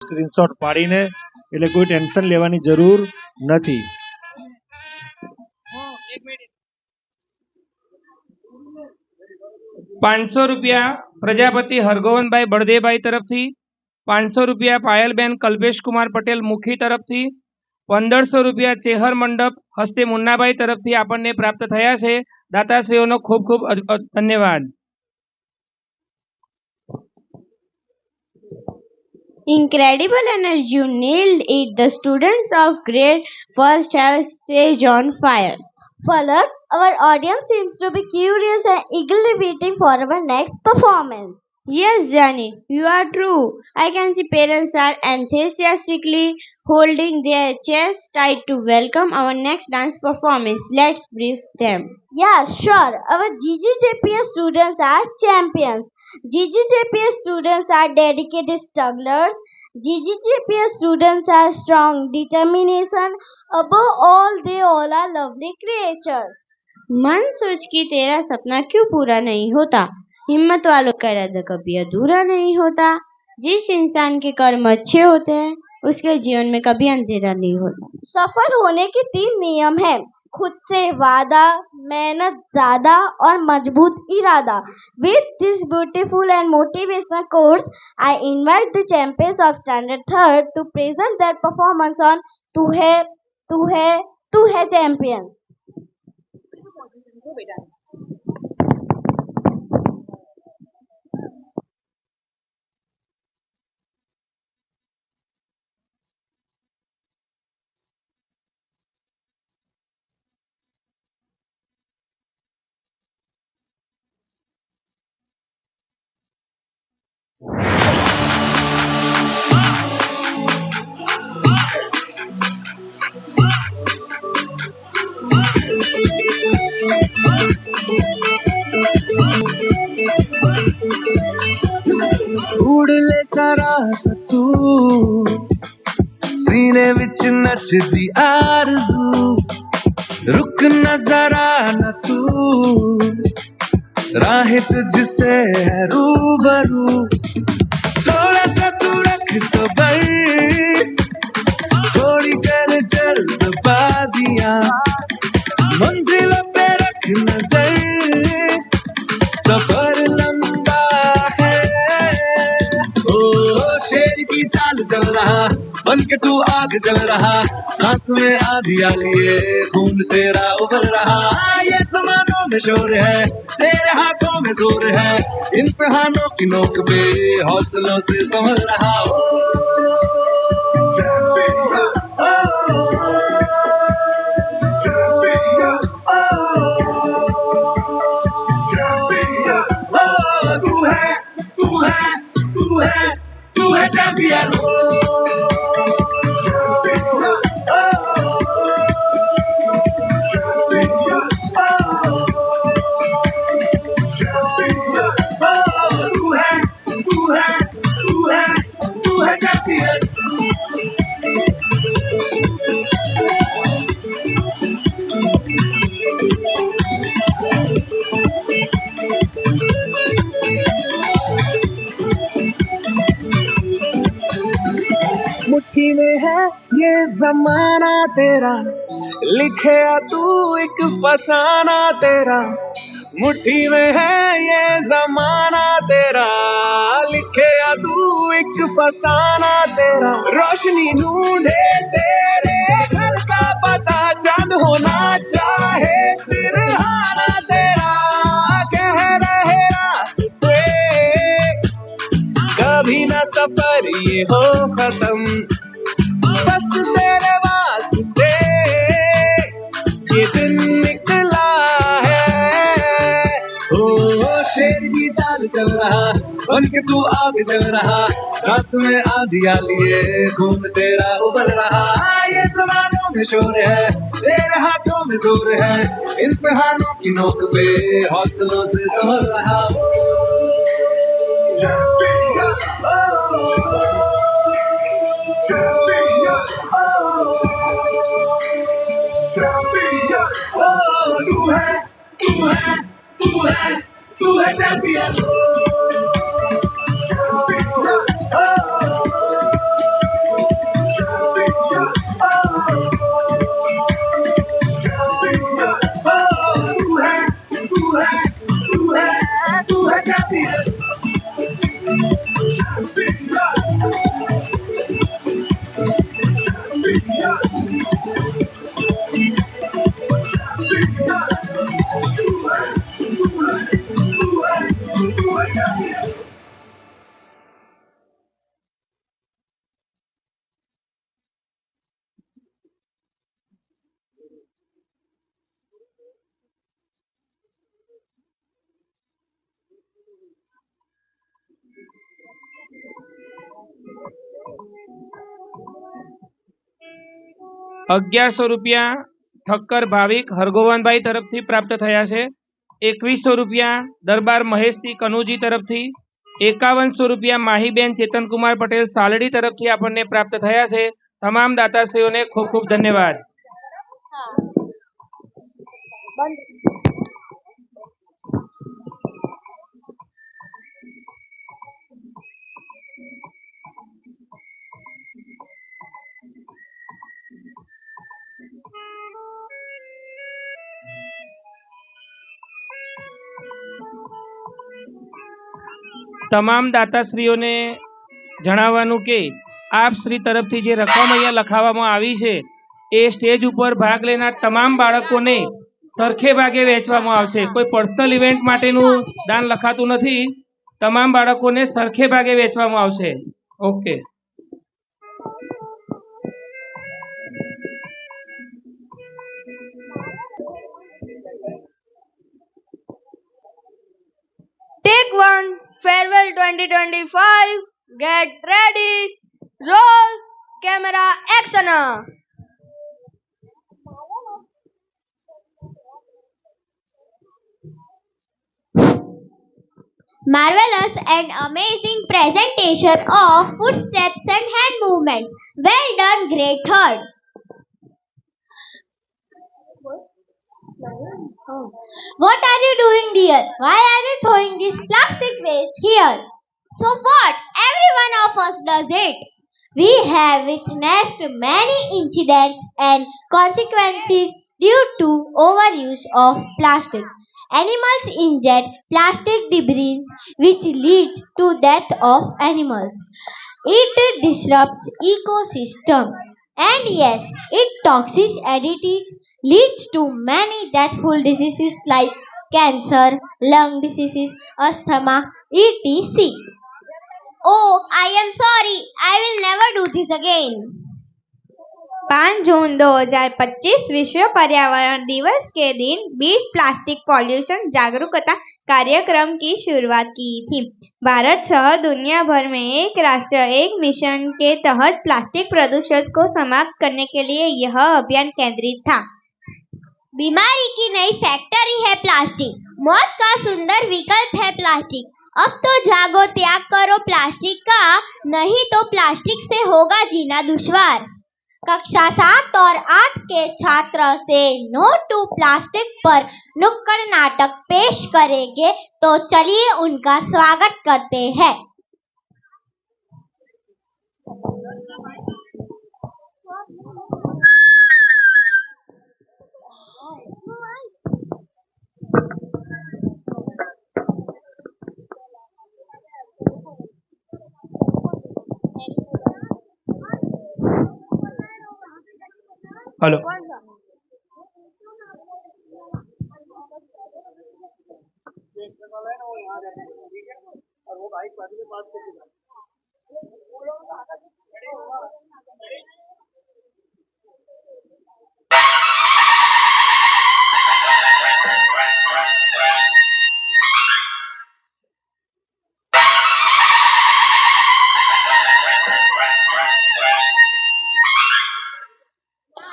Screenshot પાડીને, એટલે કોઈ ટેન્શન લેવાની જરૂર નથી. ₹500 પ્રજાપતિ હરગોવનભાઈ બળદેવભાઈ તરફથી, ₹500 પાયલબેન કલ્પેશકુમાર પટેલ મુખી તરફથી, ₹1500 ચેહર મંડપ હસ્તે મુન્નાભાઈ તરફથી આપણને પ્રાપ્ત થયા છે. દાતાશ્રીઓનો ખૂબ ખૂબ ધન્યવાદ. Incredible energy you nailed it. The students of grade first have stage on fire. Palak, our audience seems to be curious and eagerly waiting for our next performance. Yes, Jani, you are true. I can see parents are enthusiastically holding their chests tight to welcome our next dance performance. Let's brief them. Yeah, sure. Our GGJPS students are champions. GGJPS students are dedicated strugglers. GGJPS students are strong determination. Above all, they all are lovely creatures. मन सोच कि तेरा सपना क्यों पूरा नहीं होता, हिम्मत वालों का इरादा कभी अधूरा नहीं होता. जिस इंसान के कर्म अच्छे होते हैं उसके जीवन में कभी अंधेरा नहीं होता. सफल होने के 3 नियम हैं: खुद से वादा, मेहनत ज्यादा और मजबूत इरादा. With this beautiful and motivational course, I invite the champions of Standard 3rd to present their performance on तू है champion. उड़ ले सारा तू सीने विच नचदी आरज़ू, रुक न जरा न तू, राह तुझसे है रूबरू. थोड़ा सा तू रख सबर, थोड़ी कर जल्दबाजियां, मंजिल पे रख नजर, सफर लंबा है. ओ शेर की चाल चल रहा, बन के तू आग जल रहा, सांस में आधिया लिए खून तेरा उबल रहा. ये समानों में शोर है, तेरे हाथों में जोर है, इम्तिहानों की नोक पे हौसलों से संभल रहा. तू है चैंपियन. मुट्ठी में है ये जमाना तेरा, लिखे तू एक फसाना तेरा. मुट्ठी में है ये जमाना तेरा, लिखे तू एक फसाना तेरा. रोशनी ढूंढे तेरे घर का पता, चांद होना चाहे सिरहाना तेरा. कह रहे रास्ते कभी ना सफर ये हो खत्म, बस तेरे वास्ते ये दिन निकला है. ओ शेर की चाल चल रहा, बन के तू आग जल रहा, सांस में आधिया लिए खून तेरा उबल रहा. ये जमानों में शोर है, तेरे हाथों में जोर है, इम्तिहानों की नोक पे हौसलों से संभल रहा. तू है चैंपियन. ₹1100 ઠક્કર ભાવિક હરગોવનભાઈ તરફથી પ્રાપ્ત થયા છે. ₹2100 દરબાર મહેશસિંહ કનુજી તરફથી. ₹5100 માહીબેન ચેતનકુમાર પટેલ સાલડી તરફથી આપણને પ્રાપ્ત થયા છે. તમામ દાતાશ્રીઓને ખૂબ ખૂબ ધન્યવાદ. તમામ દાતાશ્રીઓને જણાવવાનું કે આપ શ્રી તરફથી જે રકમ અહીંયા લખાવવામાં આવી છે એ સ્ટેજ ઉપર ભાગ લેનાર તમામ બાળકોને સરખે ભાગે વહેંચવામાં આવશે. કોઈ પર્સનલ ઇવેન્ટ માટેનું દાન લખાતું નથી. તમામ બાળકોને સરખે ભાગે વહેંચવામાં આવશે. Okay. Take one, farewell 2025, get ready, roll, camera, action. Marvelous and amazing presentation of footsteps and hand movements. Well done, great third. What are you doing, dear? Why are you throwing this plastic waste here? So what? Every one of us does it. We have witnessed many incidents and consequences due to overuse of plastic. Animals ingest plastic debris which leads to death of animals. It disrupts ecosystem. And yes, its toxic additives leads to many deathful diseases like cancer, lung diseases, asthma, etc. Oh, I am sorry. I will never do this again. 5 जून 2025 विश्व पर्यावरण दिवस के दिन beat plastic pollution जागरूकता कार्यक्रम की शुरुआत की थी। भारत सह दुनिया भर में एक राष्ट्र एक मिशन के तहत प्लास्टिक प्रदूषण को समाप्त करने के लिए यह अभियान केंद्रित था। बीमारी की नई फैक्ट्री है प्लास्टिक, मौत का सुंदर विकल्प है प्लास्टिक। अब तो जागो, त्याग करो प्लास्टिक का, नहीं तो प्लास्टिक से होगा जीना दुश्वार। कक्षा 7 और 8 के छात्र से नो टू प्लास्टिक पर नुक्कड़ नाटक पेश करेंगे, तो चलिए उनका स्वागत करते हैं। हेलो.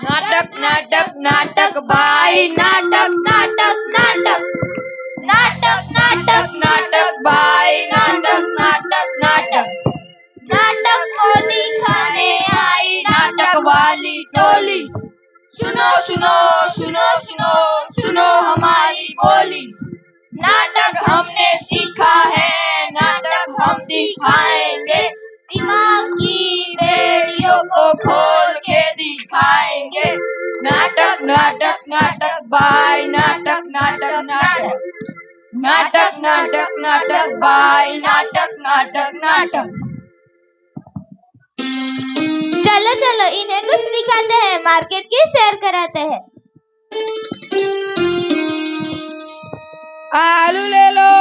नाटक नाटक नाटक भाई नाटक नाटक नाटक नाटक नाटक नाटक भाई नाटक नाटक नाटक नाटक को दिखाने आई नाटक वाली टोली। सुनो सुनो सुनो सुनो सुनो हमारी बोली। नाटक हमने सीखा है, नाटक हम दिखाएंगे। दिमाग की बेड़ियों को खोल के दिखाएंगे। नाटक नाटक नाटक भाई नाटक नाटक नाटक नाटक नाटक नाटक भाई नाटक नाटक नाटक। चलो चलो इन्हें कुछ दिखाते हैं, मार्केट की सैर कराते हैं। आलू ले लो,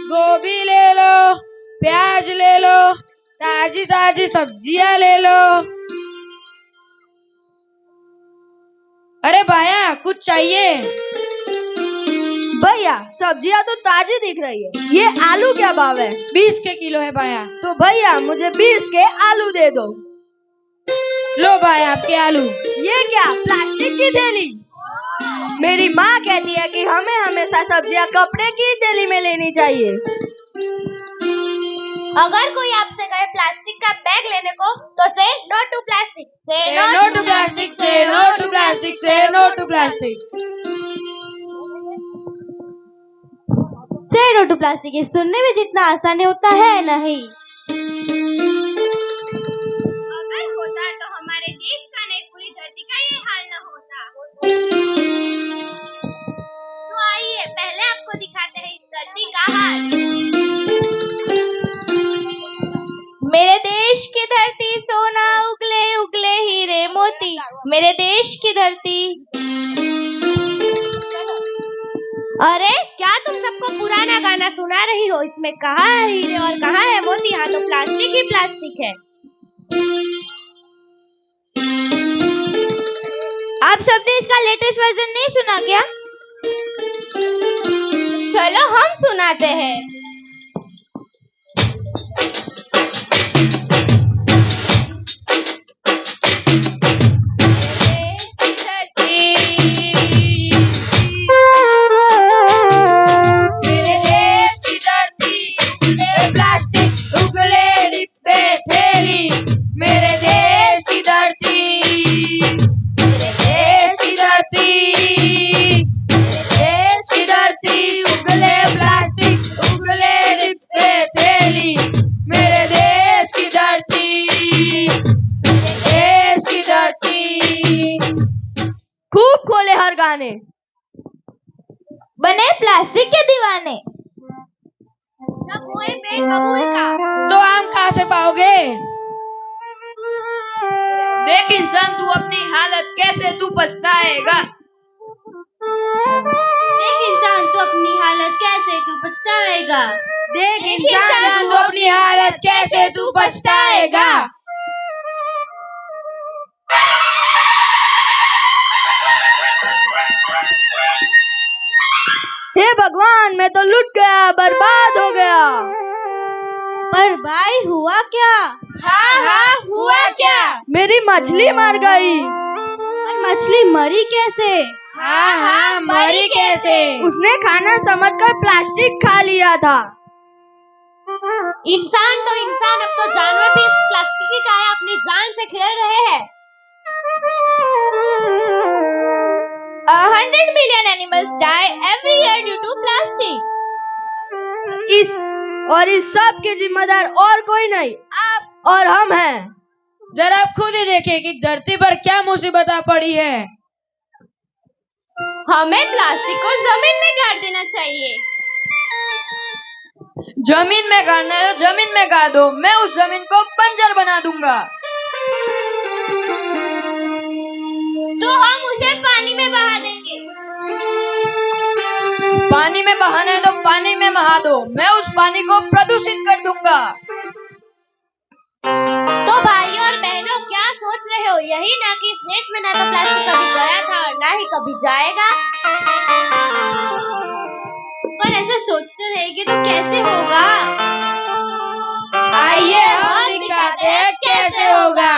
गोभी ले लो, प्याज ले लो, ताजी ताजी सब्जियां ले लो। अरे भाया कुछ चाहिए? भैया सब्जियां तो ताजी दिख रही है, ये आलू क्या भाव है? 20 के किलो है भाया। तो भैया मुझे 20 के आलू दे दो। लो भाई आपके आलू। ये क्या, प्लास्टिक की थैली? मेरी माँ कहती है कि हमें हमेशा सब्जियां कपड़े की थैली में लेनी चाहिए। अगर कोई आपसे कहे प्लास्टिक का बैग लेने को तो से नो टू प्लास्टिक, से नो टू प्लास्टिक, से नो टू प्लास्टिक, से नो टू प्लास्टिक। से नो टू प्लास्टिक ये सुनने में जितना आसान होता है नहीं। अगर होता तो हमारे देश का नहीं पूरी धरती का ये हाल न होता। तो आइए पहले आपको दिखाते हैं इस धरती का हाल। मेरे देश की धरती सोना उगले उगले हीरे मोती, मेरे देश की धरती। अरे क्या तुम सबको पुराना गाना सुना रही हो? इसमें कहाँ है हीरे और कहाँ है मोती? यहाँ तो प्लास्टिक ही प्लास्टिक है। आप सबने इसका लेटेस्ट वर्जन नहीं सुना क्या? चलो हम सुनाते हैं। बने प्लास्टिक के दीवाने। कब हुए पेट बबूल का तो आम कहाँ से पाओगे? देख इंसान तू अपनी हालत कैसे तू पछताएगा। देख इंसान तू अपनी हालत कैसे तू पछताएगा। देख इंसान तू अपनी हालत कैसे तू पछताएगा। हे भगवान, मैं तो लुट गया, बर्बाद हो गया। पर भाई हुआ क्या? हाँ हुआ क्या? मेरी मछली मर गई। पर मछली मरी कैसे? हाँ मरी कैसे? उसने खाना समझकर प्लास्टिक खा लिया था। इंसान तो इंसान, अब तो जानवर भी इस प्लास्टिक की काया अपनी जान से खेल रहे हैं। 100 million animals die every year due to plastic. इस सब के जिम्मेदार और कोई नहीं, आप और हम हैं। जरा आप खुद ही देखें कि धरती पर क्या मुसीबत आ पड़ी है। हमें प्लास्टिक को जमीन में गाड़ देना चाहिए। जमीन में गाड़ना है तो जमीन में गाड़ दो, मैं उस जमीन को बंजर बना दूंगा। तो हम उसे पानी में बहा देंगे। पानी में बहाना है तो पानी में बहा दो, मैं उस पानी को प्रदूषित कर दूंगा। तो भाई और बहनों क्या सोच रहे हो? यही ना कि इस देश में ना तो प्लास्टिक कभी गया था और ना ही कभी जाएगा। पर ऐसे सोचते रहेंगे तो कैसे होगा? आइए हम दिखाते हैं कैसे होगा।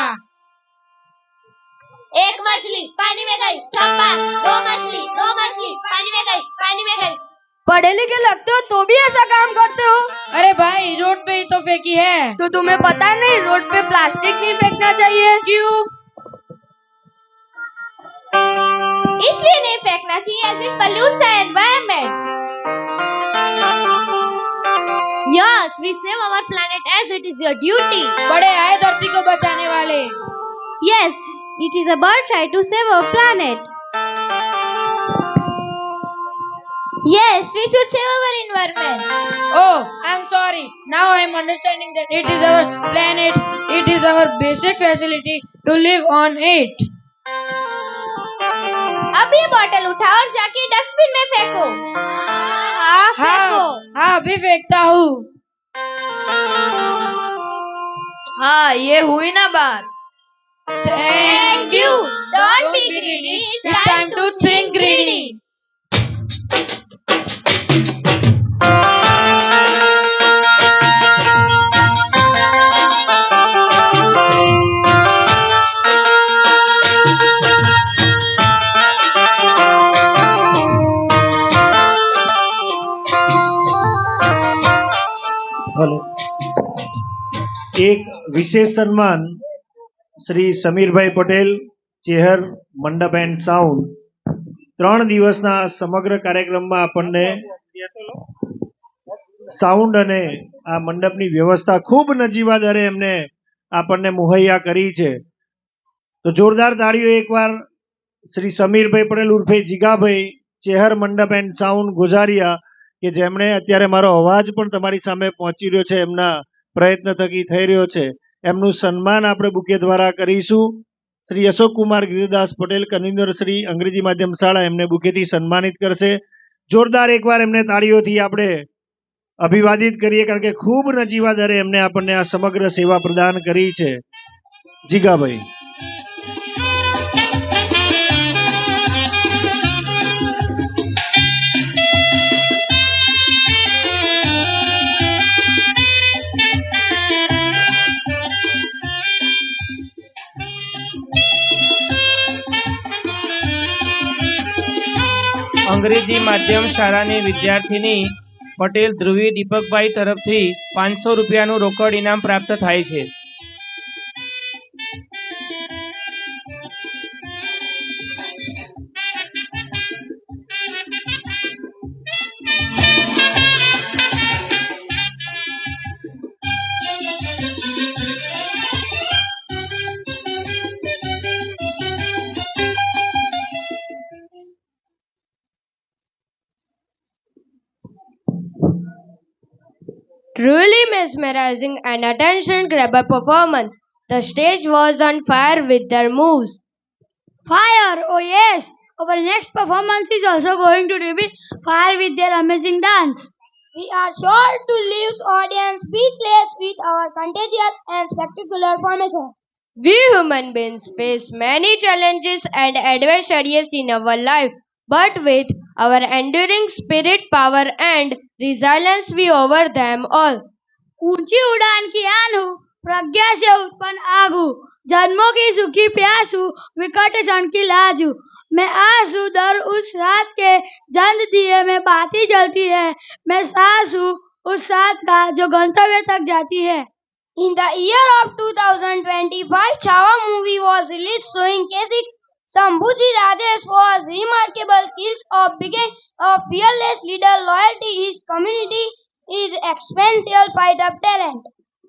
एक मछली पानी में गई, छप्पा। दो मछली पानी में गई, पानी में गई। पढ़े लिखे लगते हो तो भी ऐसा काम करते हो? अरे भाई रोड पे ही तो फेंकी है। तो तुम्हें पता नहीं रोड पे प्लास्टिक नहीं फेंकना चाहिए? क्यों? इसलिए नहीं फेंकना चाहिए as it pollutes the environment. Yes, we save our planet as it is your duty. बड़े आए धरती को बचाने वाले। Yes, it is about try to save our planet. Yes, we should save our environment. Oh, I'm sorry. Now I'm understanding that it is our planet. It is our basic facility to live on it. अब ये bottle उठाओ और जाके dustbin में फेंको। हाँ अभी फेंकता हूँ। हाँ ये हुई ना बात। Thank you. Don't be greedy. It's time to think greedy. વિશેષ સન્માન શ્રી સમીરભાઈ પટેલ, ચેહર મંડપ એન્ડ સાઉન્ડ. 3 દિવસના સમગ્ર કાર્યક્રમમાં આપણને સાઉન્ડ અને આ મંડપની વ્યવસ્થા ખૂબ નજીવા દરે એમને આપણને મુહૈયા કરી છે. તો જોરદાર તાળીઓ એકવાર શ્રી સમીરભાઈ પટેલ ઉર્ફે જીગાભાઈ, ચેહર મંડપ એન્ડ સાઉન્ડ ગોઝારિયા, કે જેમણે અત્યારે મારો અવાજ પણ તમારી સામે પહોંચી રહ્યો છે, એમના પ્રયત્ન થકી થઈ રહ્યો છે. એમનું સન્માન આપણે બુકે દ્વારા કરીશું. શ્રી અશોક કુમાર ગિરિદાસ પટેલ, કન્વીનર શ્રી અંગ્રેજી માધ્યમ શાળા, એમને બુકેથી સન્માનિત કરશે. જોરદાર એકવાર એમને તાળીઓથી આપણે અભિવાદિત કરીએ, કારણ કે ખૂબ નજીવા દરે એમને આપણને આ સમગ્ર સેવા પ્રદાન કરી છે. જીગાભાઈ. અંગ્રેજી માધ્યમ શાળાની વિદ્યાર્થીની પટેલ ધ્રુવી દીપકભાઈ તરફથી 500 રૂપિયાનું રોકડ ઇનામ પ્રાપ્ત થાય છે. Truly mesmerizing and attention-grabber performance. The stage was on fire with their moves. Fire! Oh yes! Our next performance is also going to be fire with their amazing dance. We are sure to leave audience speechless with our contagious and spectacular formation. We human beings face many challenges and adversities in our life, but with our enduring spirit, power and resilience we over them all. ऊंची उड़ान की आनू, प्रज्ञा से उत्पन्न आगू, जन्मों की सुखी प्यासू, विकट क्षण की लाजू. मैं आंसू दर उस रात के जंद दिए में बाती जलती है. मैं सांस हूँ उस सांस का जो गंतव्य तक जाती है. In the year of 2025, Chava movie was released showing K6 Sambhuji Rajesh was remarkable skills of being a fearless leader, loyalty his community is exponential fight of talent.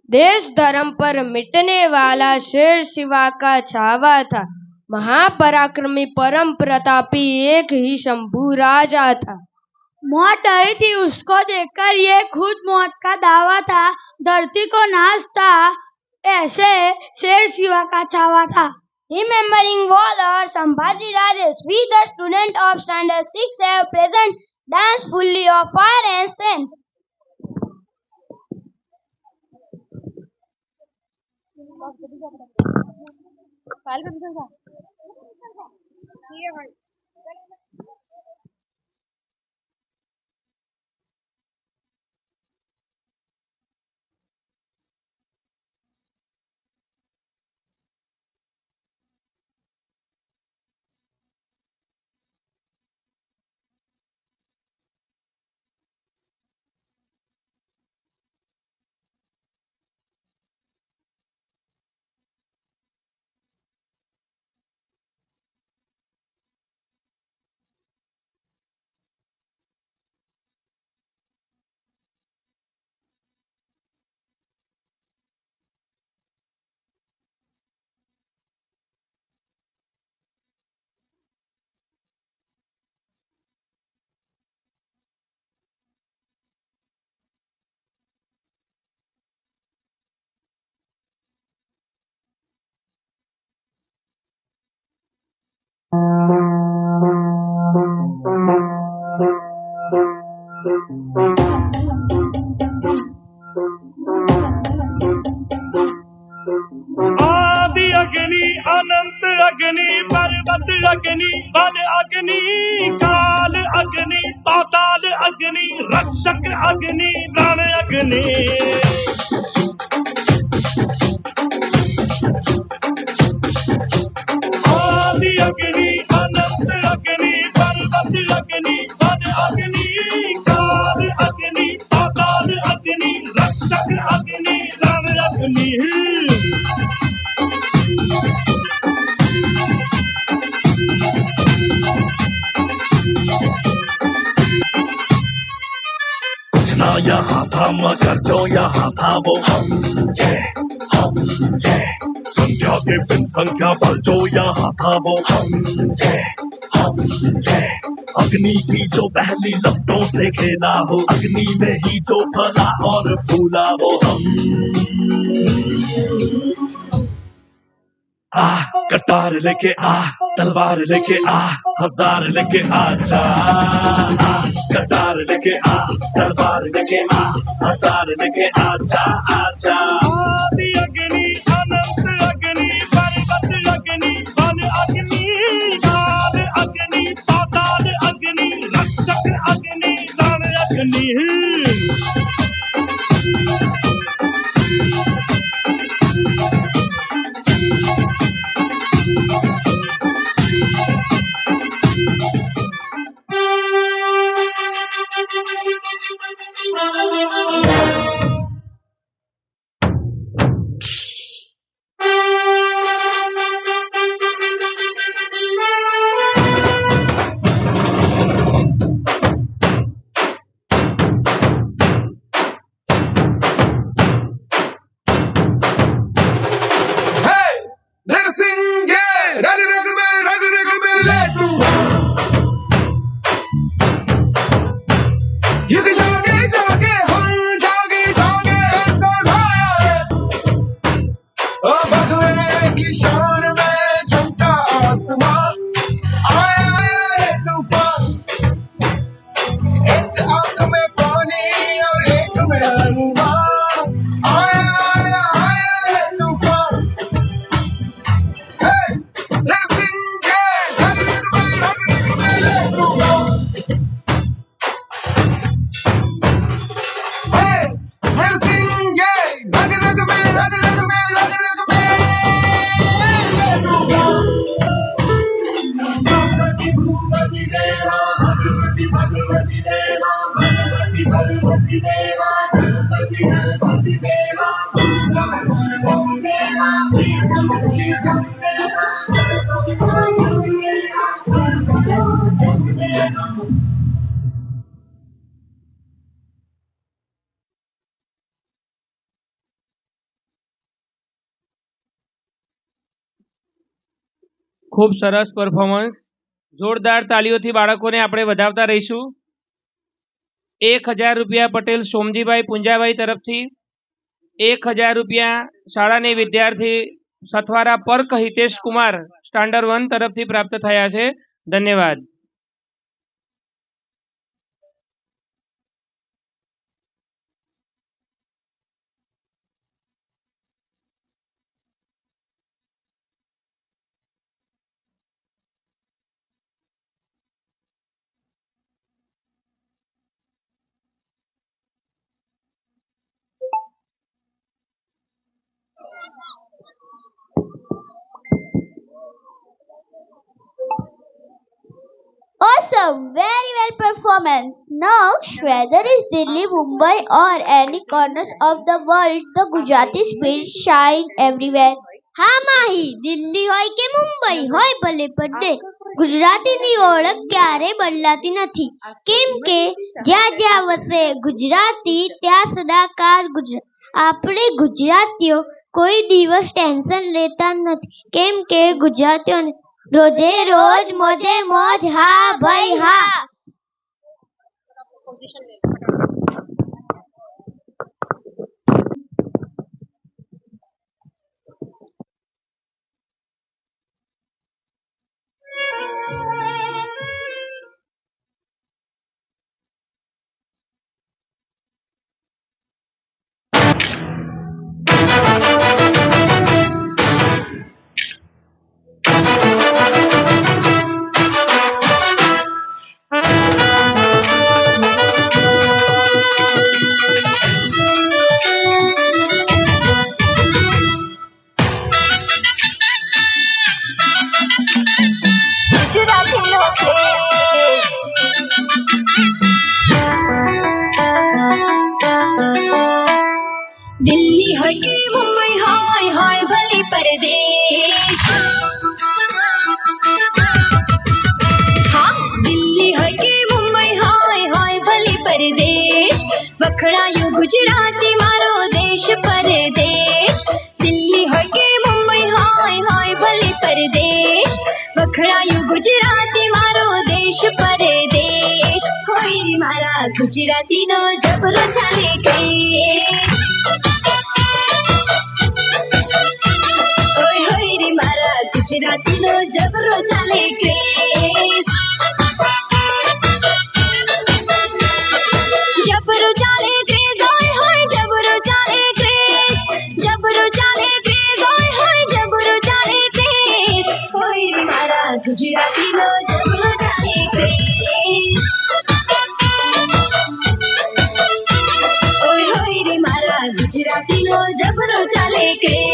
देश धर्म पर मिटने वाला शेर शिवा का छावा था. महापराक्रमी परम प्रतापी एक ही शंभू राजा था. मौत डरी थी उसको देखकर, ये खुद मौत का दावा था. धरती को नाश था, ऐसे शेर शिवा का छावा था. Remembering Waller, Sambhaji Rajesh, we the student of standard 6 have present dance fully of fire and strength. आदि अग्नि अनंत अग्नि पर्वत अग्नि बल अग्नि काल अग्नि पाताल अग्नि रक्षक अग्नि रण अग्नि आदि अग्नि अनंत अग्नि पर्वत अग्नि बल अग्नि काल अग्नि पाताल अग्नि रक्षक अग्नि रण अग्नि हम अगर जो यहाँ था वो हम थे संख्या के बिन संख्या पर जो यहाँ था वो हम थे अग्नि की जो पहली लपटों से खेला हो अग्नि में ही जो फला और फूला वो हम आ कटार लेके आ तलवार लेके आ हजार लेके आ जा कटार लेके आ तलवार लेके आ हजार लेके आ जा आदि अग्नि अनंत अग्नि पर्वत अग्नि वन अग्नि काल अग्नि पाताल अग्नि रक्षक अग्नि रण अग्नि ખૂબ સરસ પરફોર્મન્સ. જોરદાર તાળીઓથી બાળકોને આપણે વધાવતા રહીશું. 1000 રૂપિયા પટેલ સોમજીભાઈ પુંજાભાઈ તરફથી, 1000 રૂપિયા શાળાની વિદ્યાર્થી સથવારા પર્ક હિતેશ કુમાર સ્ટાન્ડર્ડ 1 તરફથી પ્રાપ્ત થયા છે. ધન્યવાદ. Awesome, very well performance. Now, whether it's Delhi, Mumbai or any corners of the world, the Gujarati spirit shine everywhere. હા માહી, દિલ્હી હોય કે મુંબઈ હોય ભલે પડે, ગુજરાતીની ઓળખ ક્યારે બદલાતી નથી. કેમ કે જ્યાં જ્યાં વસે ગુજરાતી ત્યાં સદાકાળ આપણે ગુજરાતીઓ કોઈ દિવસ ટેન્શન લેતા નથી. કેમ કે ગુજરાતીઓને રોજે રોજ મોજે મોજ. હા ભાઈ હા. गुजराती मारो देश परदेश दिल्ली होय के मुंबई होय होय भले परदेश वखणाયું गुजराती मारो देश परदेश होय रे मारा गुजरातीनो जबरो चाले क्रेઝ होय होय रे मारा गुजरातीनो जबरो चाले क्रेઝ जबरो चाले क्रेઝ होय होय जबरो चाले क्रेઝ जबरो चाले क्रेઝ होय होय जबरो चाले क्रेઝ होय रे मारा गुजरातीनो जबरो चाले क्रेઝ होय होय रे मारा गुजरातीनो जबरो चाले क्रेઝ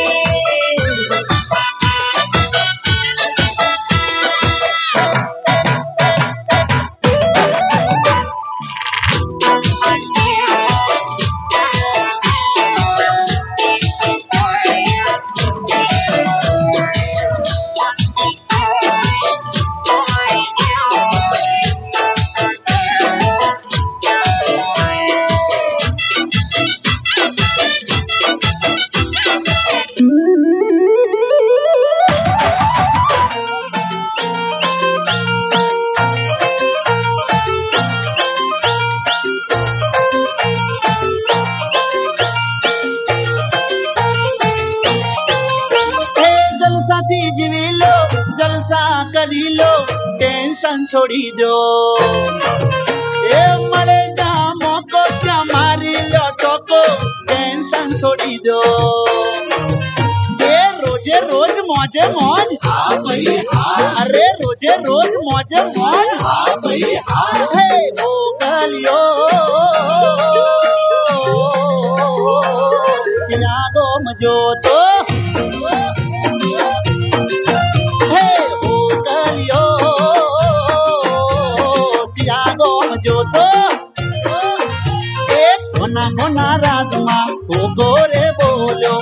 जलसाથી જીવી લો જલસા કરી લો ટેન્શન છોડી દો એ મળે જા મોકો ત્યાં મારી લો ટોકો ટેન્શન છોડી દો એ રોજે રોજ મોજે મોજ અરે રોજે રોજ મોજે મોજ હે મોકલ્યો ચિરાગો મજો તો કોના રાજમાં ઓગો રે બોલ્યો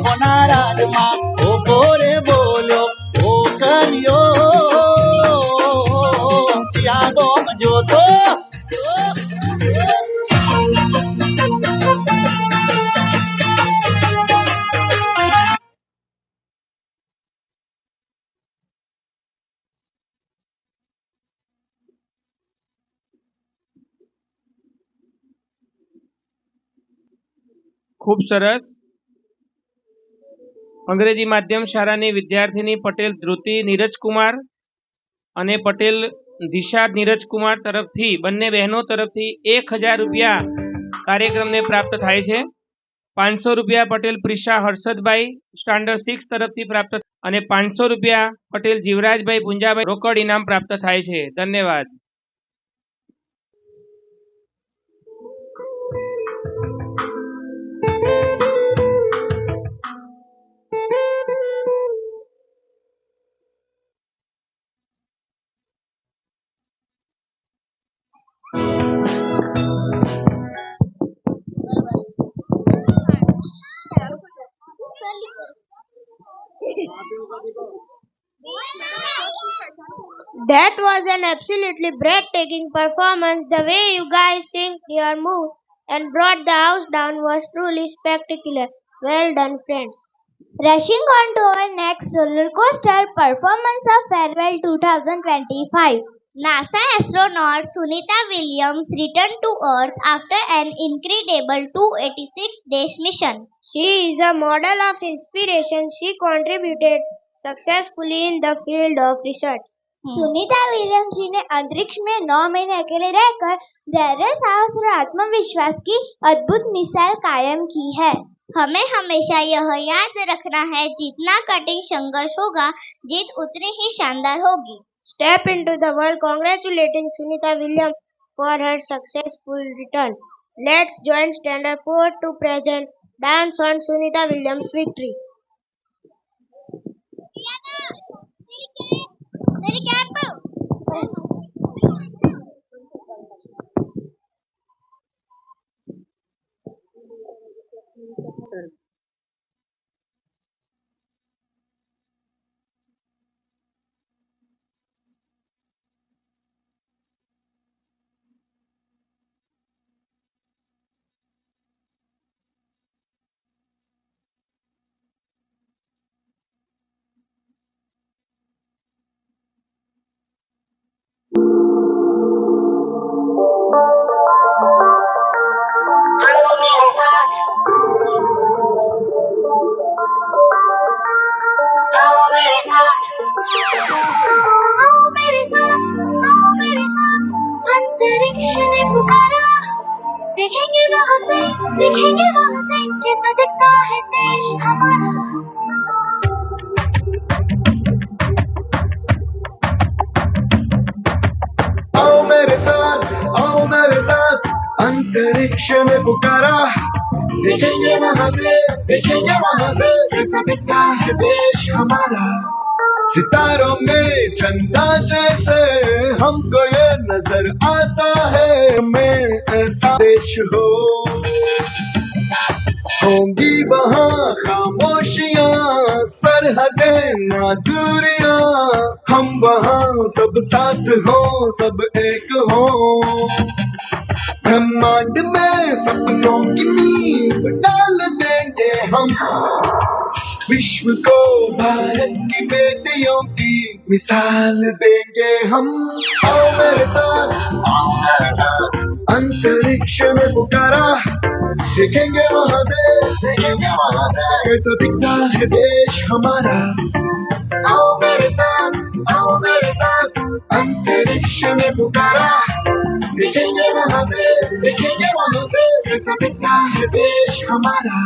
કોના રાજમાં ઓગો રે બોલ્યો ઓ કલિયો ચિયાગો જોતો ખૂબ સરસ. અંગ્રેજી માધ્યમ શાળાની વિદ્યાર્થીની પટેલ ધ્રુતિ નીરજકુમાર અને પટેલ દિશા નીરજકુમાર તરફથી બંને બહેનો તરફથી 1000 રૂપિયા કાર્યક્રમને પ્રાપ્ત થાય છે. 500 રૂપિયા પટેલ પ્રિશા હર્ષદભાઈ સ્ટાન્ડર્ડ 6 તરફથી પ્રાપ્ત અને 500 રૂપિયા પટેલ જીવરાજભાઈ પુંજાભાઈ રોકડ ઇનામ પ્રાપ્ત થાય છે. ધન્યવાદ. That was an absolutely breathtaking performance. The way you guys synced your moves and brought the house down was truly spectacular. Well done, friends. Rushing on to our next roller coaster performance of Farewell 2025. NASA astronaut Sunita Williams returned to Earth after an incredible 286 days mission. She is a model of inspiration. She contributed successfully in the field of research. Sunita Williams ji ने अंतरिक्ष में 9 महीने अकेले रहकर धैर्य साहस और आत्मविश्वास की अद्भुत मिसाल कायम की है. हमें हमेशा यह याद रखना है, जितना कठिन संघर्ष होगा जीत उतनी ही शानदार होगी. Step into the world congratulating Sunita Williams for her successful return. Let's join standard 4 to present dance on Sunita Williams' victory. देखेंगे वहाँ से कैसा दिखता है देश हमारा। आओ मेरे साथ अंतरिक्ष में पुकारा, देखेंगे वहाँ से कैसा दिखता है देश हमारा। सितारों में चंदा जैसे हमको ये नजर आता है, में ऐसा देश हो, होंगी वहाँ खामोशियाँ, सरहदें ना दूरियाँ, हम वहाँ सब साथ हो, सब एक हो। ब्रह्मांड में सपनों की नींव डाल देंगे हम, विश्व को भारत की बेटियों की मिसाल देंगे हम। आओ मेरे साथ अंतरिक्ष में पुकारा, देखेंगे वहाँ से कैसा दिखता है देश हमारा। आओ मेरे साथ अंतरिक्ष में पुकारा, देखेंगे वहाँ से कैसा दिखता है देश हमारा।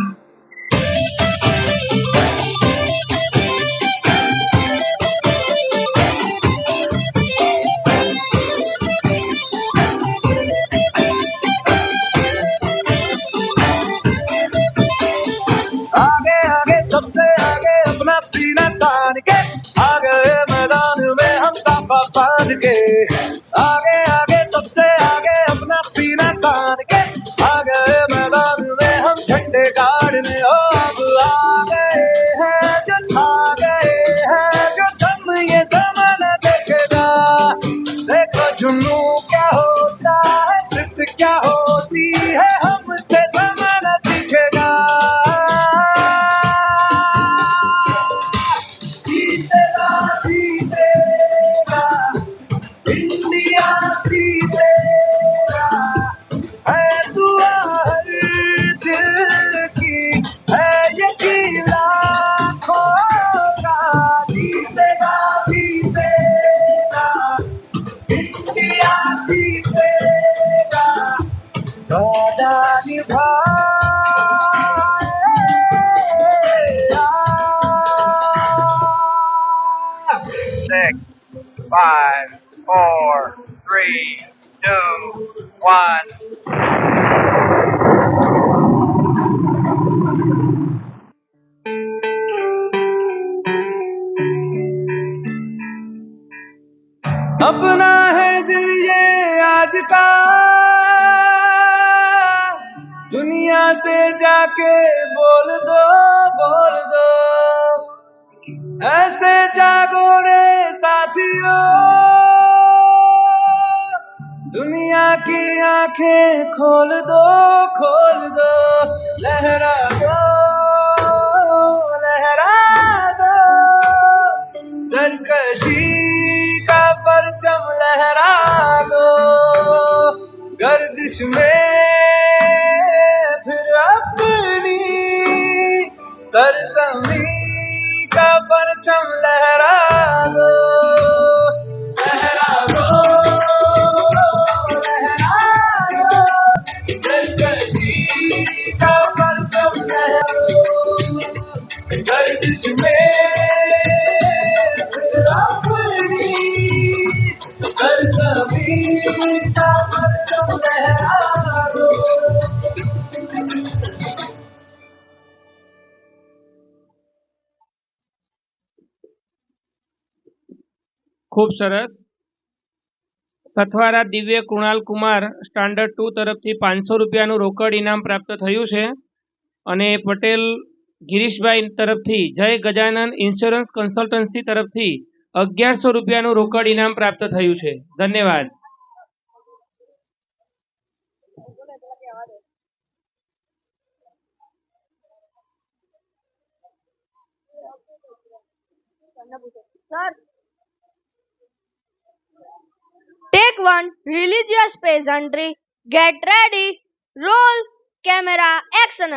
आगे आगे सबसे आगे अपना सीना तान के, आ गए मैदान में हम साफा बांध के। आगे आगे सबसे आगे अपना सीना तान के, आ गए मैदान में हम झंडे गाड़ने। ओ अब आ गए हैं जो छा गए हैं जो, तुम ये जमाना देखेगा। देखो जुनू क्या होता है, जिद क्या होती है, हमसे जमाना सीखेगा। जीतेगा जीतेगा इंडिया जीतेगा, है दुआ हर दिल की, है यकीन लाखों का। जीतेगा जीतेगा इंडिया जीतेगा, वादा निभाएगा। 6, 5, 4, 3, 2, 1। अपना है दिल ये आज का, दुनिया से जाके बोल दो, बोल दो। ऐसे जागो रे साथियों, दुनिया की आंखें खोल दो, खोल दो। लहरा दो, लहरा दो, सरकशी का परचम लहरा दो। गर्दिश में फिर अपनी सरजमी का परचम लहरा दो। लहरा दो, लहरा दो, सरकशी का परचम लहरा दो। गर्दिश में फिर अपनी सरजमी का परचम लहरा दो। ખૂબ સરસ. સથવારા દિવ્ય કૃણાલ કુમાર સ્ટાન્ડર્ડ 2 તરફથી 500 રૂપિયાનું રોકડ ઇનામ પ્રાપ્ત થયું છે અને પટેલ ગિરીશભાઈ તરફથી જય ગજાનન ઇન્સ્યોરન્સ કન્સલ્ટન્સી તરફથી 1100 રૂપિયાનું રોકડ ઇનામ પ્રાપ્ત થયું છે. ધન્યવાદ. Take one religious peasantry. Get ready. Roll camera action.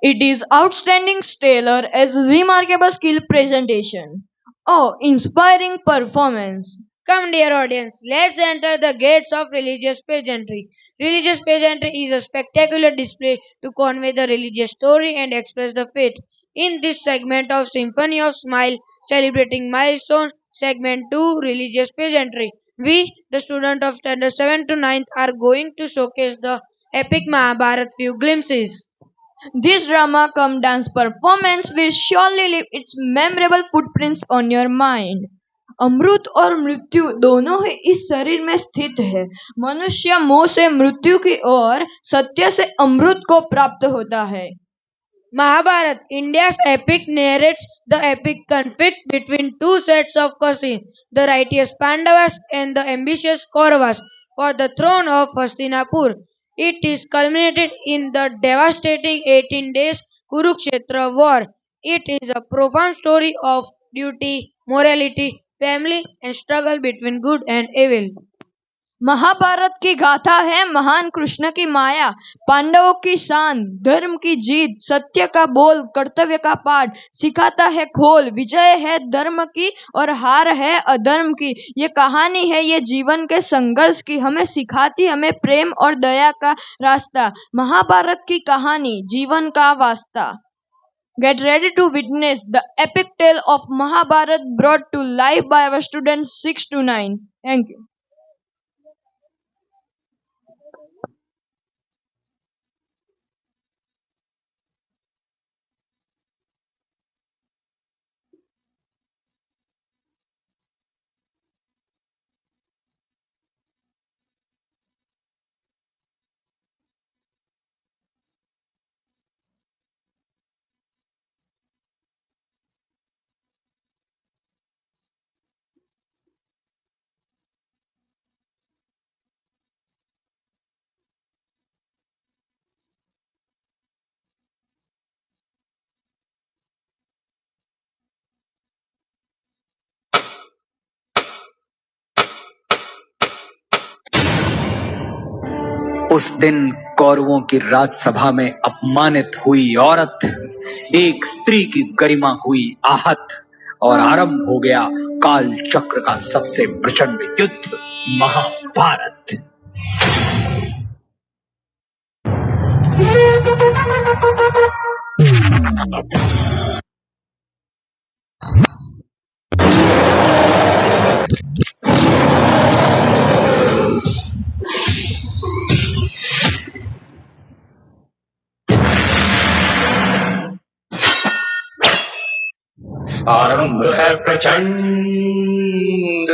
It is outstanding stellar as remarkable skill presentation. Oh, inspiring performance. Come, dear audience, let's enter the gates of religious pageantry. Religious pageantry is a spectacular display to convey the religious story and express the faith. In this segment of Symphony of Smile, celebrating milestone, segment 2, religious pageantry, we, the student of standard 7 to 9, are going to showcase the epic Mahabharat few glimpses. This drama cum dance performance will surely leave its memorable footprints on your mind. अमृत और मृत्यु दोनों ही इस शरीर में स्थित है। मनुष्य मोह से मृत्यु की ओर, सत्य से अमृत को प्राप्त होता है। Mahabharat, India's epic, narrates the epic conflict between two sets of cousins, the righteous Pandavas and the ambitious Kauravas, for the throne of Hastinapur. It is culminated in the devastating 18 days Kurukshetra war. It is a profound story of duty, morality, family, and struggle between good and evil. Mahabharat की गाथा है महान कृष्ण की माया, पांडवों की शान, धर्म की जीत, सत्य का बोल, कर्तव्य का पाठ, सिखाता है खोल, विजय है धर्म की और हार है अधर्म की। ये कहानी है ये जीवन के संघर्ष की, हमें सिखाती हमें प्रेम और दया का रास्ता। महाभारत की कहानी जीवन का वास्ता। Get ready to witness the epic tale of Mahabharat brought to life by our students 6 to 9. Thank you. उस दिन कौरवों की राजसभा में अपमानित हुई औरत, एक स्त्री की गरिमा हुई आहत और आरंभ हो गया काल चक्र का सबसे प्रचंड युद्ध, महाभारत। आरंभ है प्रचंड।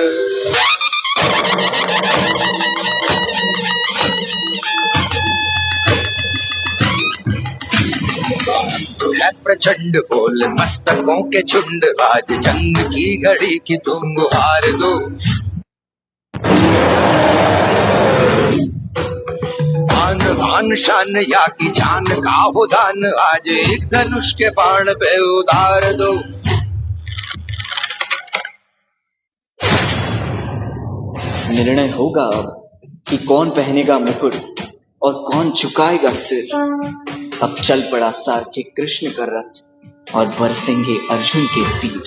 है प्रचंड बोल मस्तकों के झुंड, आज जंग की घड़ी की तुम गुहार दो। आन भान शान या की जान का हो दान, आज एक धनुष के बाण पे उतार दो। निर्णय होगा अब कि कौन पहनेगा मुकुट और कौन झुकाएगा सिर। अब चल पड़ा सारथी कृष्ण का रथ और बरसेंगे अर्जुन के तीर।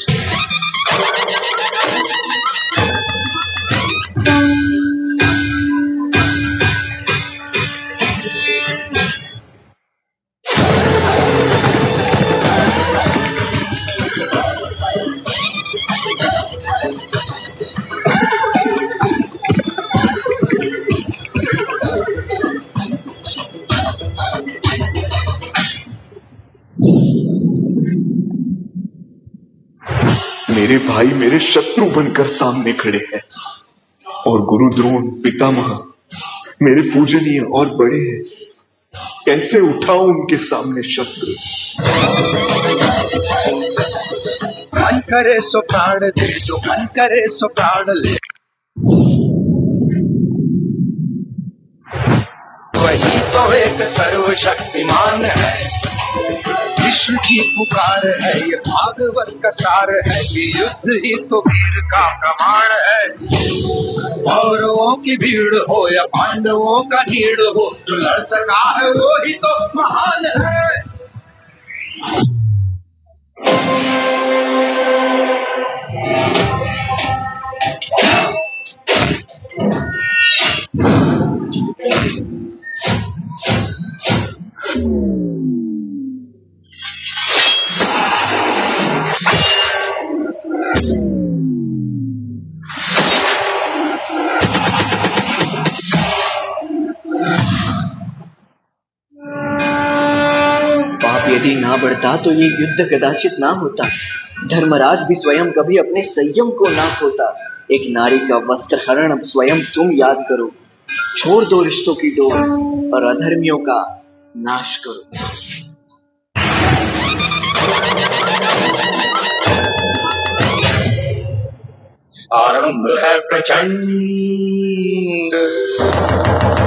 मेरे भाई मेरे शत्रु बनकर सामने खड़े हैं और गुरु द्रोण पितामह मेरे पूजनीय और बड़े हैं, कैसे उठाऊं उनके सामने शस्त्र। मन करे सो प्राण दे, जो मन करे सो प्राण ले, वही तो एक सर्वशक्तिमान है। विश्व की पुकार है, ये भागवत का सार है, ये युद्ध ही तो वीर का प्रमाण है। कौरवों की भीड़ हो या पांडवों का नीड़ हो, जो लड़ सका है वो ही तो महान है। पाप यदि ना बढ़ता तो ये युद्ध कदाचित ना होता। धर्मराज भी स्वयं कभी अपने संयम को ना खोता। एक नारी का वस्त्र हरण अब स्वयं तुम याद करो। छोड़ दो रिश्तों की डोर और अधर्मियों का नाश करो। आरंभ है प्रचंड,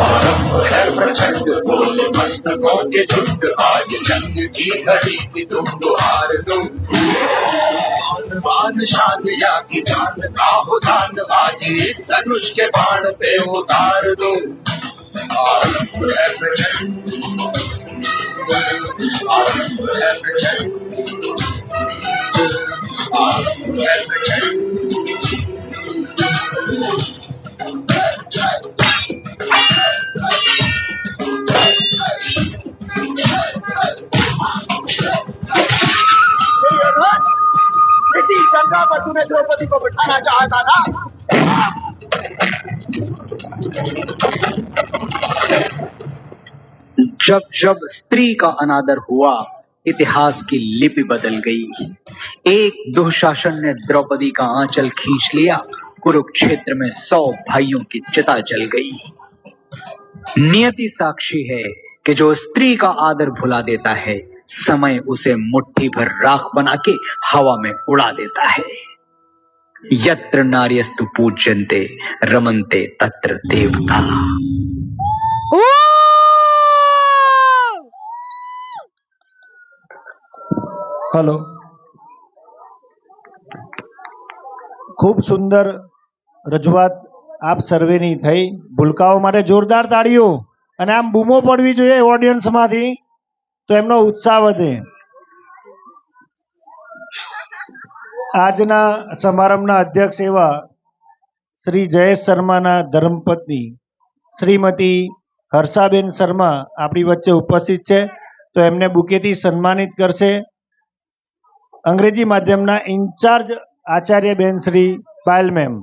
आरंभ है प्रचंड, बोल मस्तकों के झुंड, आज जंग की घड़ी की तुम गुहार दो। बान शान या की जान का हो दान, आज इस धनुष के बाण पे उतार दो। आरंभ है प्रचंड, आरंभ है प्रचंड, आरंभ है प्रचंड। इसी जगह पर तूने द्रौपदी को बिठाना चाहता था। जब जब स्त्री का अनादर हुआ, इतिहास की लिपि बदल गई। एक दुशासन ने द्रौपदी का आंचल खींच लिया, कुरुक्षेत्र में 100 भाइयों की चिता जल गई। नियति साक्षी है कि जो स्त्री का आदर भुला देता है, समय उसे मुट्ठी भर राख बना के हवा में उड़ा देता है। यत्र नार्यस्तु पूज्यन्ते रमन्ते तत्र देवता। हेलो, खूब सुंदर રજૂઆત આપ સર્વેની થઈ। ભૂલકાઓ માટે જોરદાર તાળીઓ અને આમ બૂમો પડવી જોઈએ ઓડિયન્સમાંથી, તો એમનો ઉત્સાહ વધે। આજના સમારંભના અધ્યક્ષ એવા શ્રી જયેશ શર્માના ધર્મપત્ની શ્રીમતી હર્ષાબેન શર્મા આપણી વચ્ચે ઉપસ્થિત છે, તો એમને બુકેથી સન્માનિત કરશે અંગ્રેજી માધ્યમના ઇન્ચાર્જ આચાર્ય બેન શ્રી પાયલ મેમ।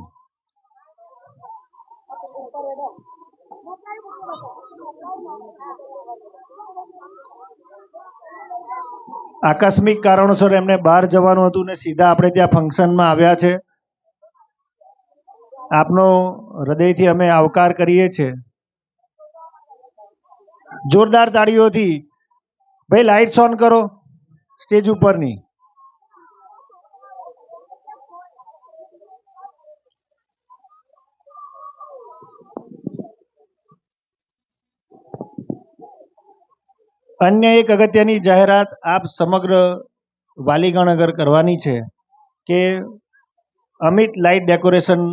આકસ્મિક કારણોસર એમને બહાર જવાનું હતું ને સીધા આપણે ત્યાં ફંક્શનમાં આવ્યા છે। આપનો હૃદયથી અમે આવકાર કરીએ છીએ। જોરદાર તાળીઓથી ભાઈ લાઇટ્સ ઓન કરો સ્ટેજ ઉપરની। अन्य एक अगत्यनी जाहेरात आप समग्र वालीगण अगर करवानी है कि अमित लाइट डेकोरेशन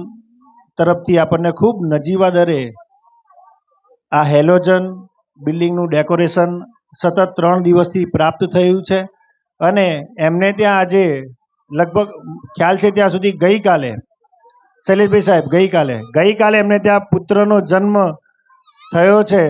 तरफथी आपने खूब नजीवा दरे आ हेलोजन बिल्डिंगનું डेकोरेशन सतत 3 દિવસથી प्राप्त થયું છે અને એમને ત્યાં આજે લગભગ ખ્યાલ છે ત્યાં સુધી ગઈકાલે શૈલેષભાઈ સાહેબ ગઈકાલે એમને ત્યાં પુત્રનો જન્મ થયો છે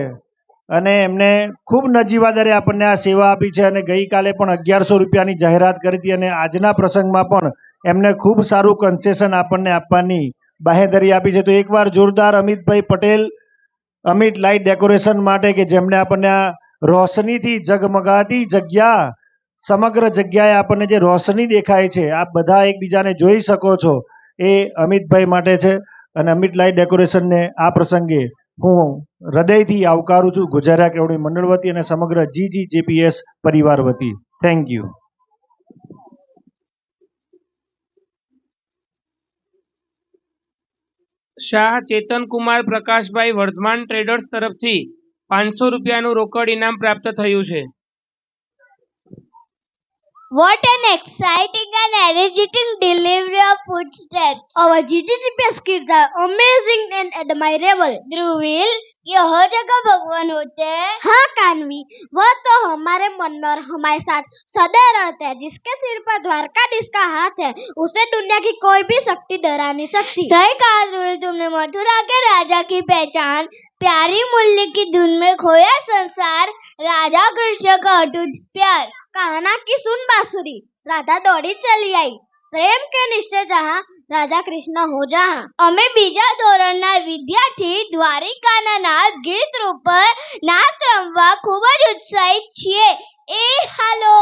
અને એમને ખૂબ નજીવા દરે આપણને આ સેવા આપી છે અને ગઈકાલે પણ 1100 રૂપિયાની જાહેરાત કરી હતી અને આજના પ્રસંગમાં પણ એમને ખૂબ સારું કન્સેશન આપણને આપવાની બાહેધરી આપી છે। તો એકવાર જોરદાર અમિતભાઈ પટેલ અમિત લાઇટ ડેકોરેશન માટે કે જેમણે આપણને આ રોશનીથી જગમગાતી જગ્યા સમગ્ર જગ્યાએ આપણને જે રોશની દેખાય છે આપ બધા એકબીજાને જોઈ શકો છો એ અમિતભાઈ માટે છે અને અમિત લાઇટ ડેકોરેશનને આ પ્રસંગે હું હૃદયથી આવકારું છું ગુજરાત કેળવણી મંડળ વતી અને સમગ્ર GGJPS પરિવાર વતી. Thank you. Shah Chetankumar Prakashbhai Vardhman traders તરફથી 500 રૂપિયાનું રોકડ ઇનામ પ્રાપ્ત થયું છે. What an exciting and energetic delivery of footsteps. Our GGGPS kids are amazing and admirable. ध्रुवील, ये हर जगह भगवान होते हैं. हाँ कान्वी, वह तो हमारे मन में और हमारे साथ सदैव रहते हैं. जिसके सिर पर द्वारकाधीश का हाथ है, उसे दुनिया की कोई भी शक्ति डरा नहीं सकती. सही कहा ध्रुवील तुमने. मथुरा के राजा की पहचान, प्यारी मूल्य की धुन में खोया संसार, राधा कृष्ण का अटूट प्यार. कहना की सुन बांसुरी, राधा दौड़ी चली आई. प्रेम के निश्चय जहाँ, राधा कृष्ण हो जहाँ. અમે બીજા ધોરણના વિદ્યાર્થી દ્વારિકાના નાથ ગીત રૂપ નાથ રમવા ખૂબ જ ઉત્સાહિત છીએ. એ હાલો.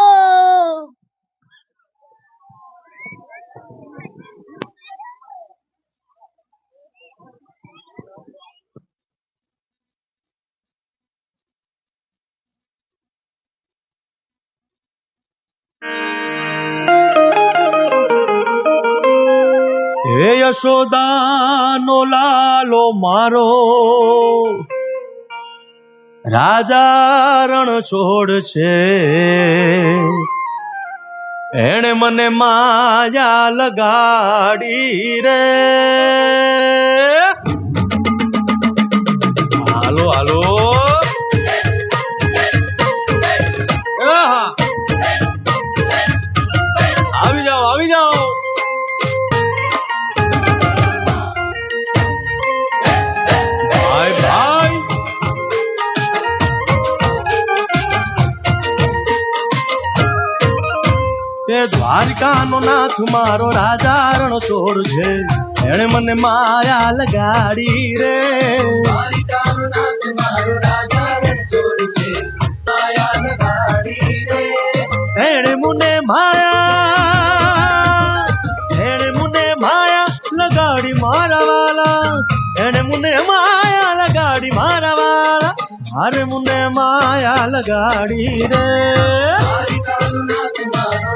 હે યશોદાનો લાલો મારો, રાજા રણ છોડ છે, એણે મને માયા લગાડી રે. હાલો હાલો આવી જાઓ આવી જાઓ. દ્વારિકાનો નાથ મારો રાજા રણ છોડ છે, એણે મને માયા લગાડી રે. દ્વારિકાનો નાથ મારો રાજા રણ છોડ છે, માયા લગાડી રે. એણે મને માયા લગાડી મારા વાલા, એણે મને માયા લગાડી મારા વાલા, મારે મને માયા લગાડી રે. દ્વારિકાનો નાથ મારો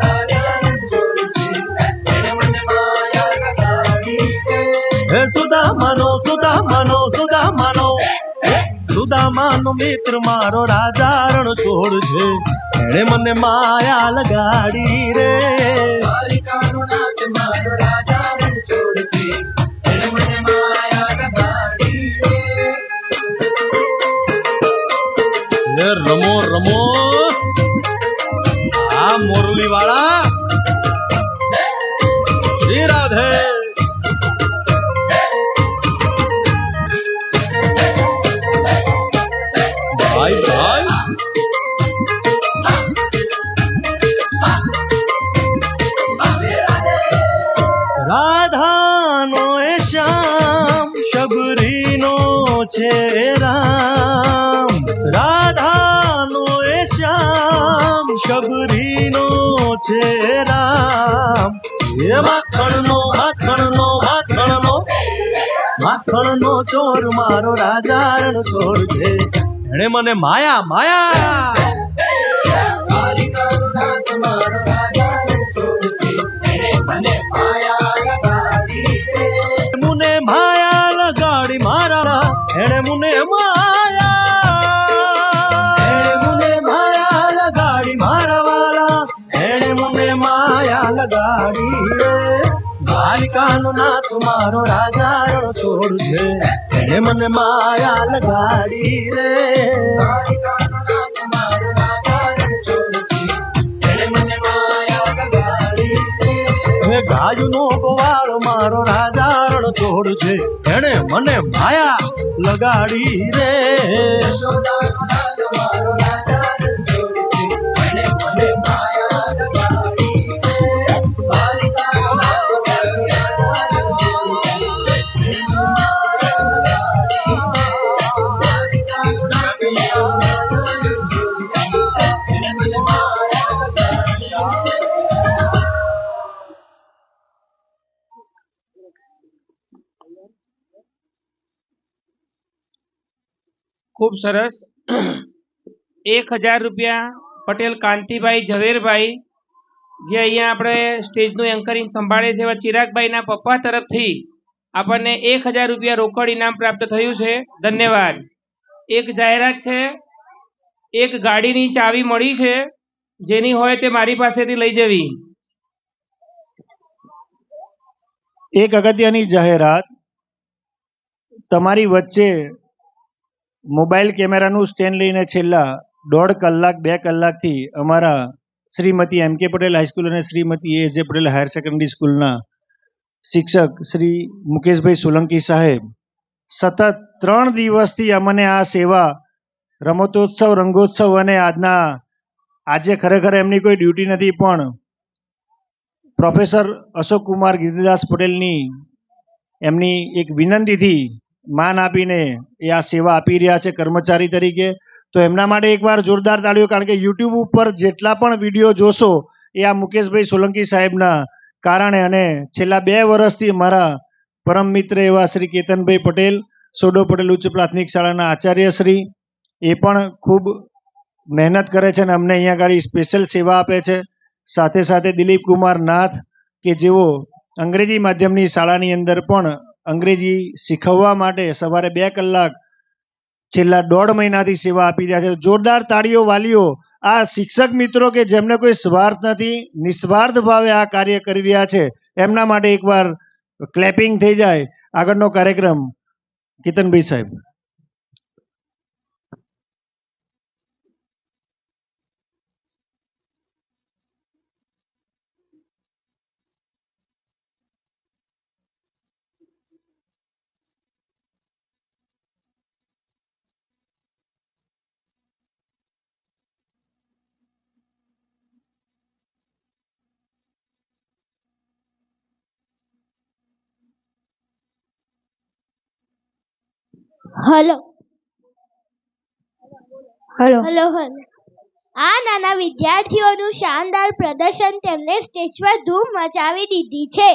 સુદામાનો મિત્ર મારો રાજા રણ છોડ છે, એણે મને માયા લગાડી રે. દ્વારિકાનો નાથ મારો રાજા રણ છોડ છે, એણે મને માયા લગાડી રે. રમો રમો આ મોરલી વાળા શ્રી રાધે. ભાઈ ભાઈ રાધાનો એ શ્યામ, શબરીનો છે રામ. રાધાનો એ શ્યામ, શબરીનો છે રામ. એ માખણનો માખણનો માખણનો માખણનો ચોર મારો રાજા રણ છોડ છે, એણે મને માયા માયા. દ્વારિકાનો નાથ મારો રાજા રણ છોડ છે, એણે મને માયા લગાડી રે. મુને માયા લગાડી મારા, એણે મુને માયા લગાડી મારા વાલા, એણે મને માયા લગાડી રે. દ્વારિકાનો નાથ મારો રાજા રણ છોડ છે, એણે મને માયા લગાડી રે. દ્વારિકાનો નાથ મારો રાજા રણ છોડ છે, એણે મને માયા લગાડી રે. હે ગાયનો ગોવાળો મારો રાજા રણ છોડ છે, એણે મને માયા લગાડી રે. યશોદાનો લાલ મારો રાજા રણ છોડ છે, એણે મને માયા લગાડી રે. દ્વારિકાનો નાથ મારો રાજા રણ છોડ છે, એણે મને માયા લગાડી રે. દ્વારિકાનો નાથ મારો રાજા રણ છોડ છે, એણે મને માયા લગાડી રે. ખૂબ સરસ. 1000 રૂપિયા પટેલ કાંતિભાઈ ઝવેરભાઈ, જે અહીંયા આપણે સ્ટેજનું એન્કરિંગ સંભાળે છે એવા ચિરાગભાઈના પપ્પા તરફથી આપણને 1000 રૂપિયા રોકડ ઇનામ પ્રાપ્ત થયું છે. ધન્યવાદ. એક જાહેરાત છે, એક ગાડીની ચાવી મળી છે, જેની હોય તે મારી પાસેથી લઈ જવી. એક અગત્યની જાહેરાત, તમારી વચ્ચે મોબાઈલ કેમેરાનું સ્ટેન્ડ લઈને છેલ્લા 1.5 કલાક 2 કલાકથી અમારા શ્રીમતી એમ કે પટેલ હાઈસ્કૂલ અને શ્રીમતી એ જે પટેલ હાયર સેકન્ડરી સ્કૂલના શિક્ષક શ્રી મુકેશભાઈ સોલંકી સાહેબ સતત 3 દિવસથી અમને આ સેવા, રમતોત્સવ, રંગોત્સવ અને આજે ખરેખર એમની કોઈ ડ્યુટી નથી, પણ પ્રોફેસર અશોક કુમાર ગિરિદાસ પટેલની એમની એક વિનંતીથી માન આપીને એ આ સેવા આપી રહ્યા છે કર્મચારી તરીકે. તો એમના માટે એકવાર જોરદાર તાળીઓ, કારણ કે યુટ્યુબ ઉપર જેટલા પણ વિડીયો જોશો એ આ મુકેશભાઈ સોલંકી સાહેબના કારણે, અને છેલ્લા 2 વર્ષથી મારા પરમ મિત્ર એવા શ્રી કેતનભાઈ પટેલ, સોડો પટેલ ઉચ્ચ પ્રાથમિક શાળાના આચાર્ય શ્રી, એ પણ ખૂબ મહેનત કરે છે અને અમને અહીંયા આગળ સ્પેશિયલ સેવા આપે છે. સાથે સાથે દિલીપ કુમાર નાથ, કે જેઓ અંગ્રેજી માધ્યમની શાળાની અંદર પણ અંગ્રેજી શીખવવા માટે સવારે 2 કલાક છેલ્લા 1.5 મહિનાથી સેવા આપી રહ્યા છે. જોરદાર તાળીઓ વાલીઓ. આ શિક્ષક મિત્રો કે જેમને કોઈ સ્વાર્થ નથી, નિસ્વાર્થ ભાવે આ કાર્ય કરી રહ્યા છે, એમના માટે એકવાર ક્લેપિંગ થઈ જાય. આગળનો કાર્યક્રમ કેતનભાઈ સાહેબ. હલો હલો હલો હલો આ નાના વિદ્યાર્થીઓનું શાનદાર પ્રદર્શન તેમને સ્ટેજ પર ધૂમ મચાવી દીધી છે.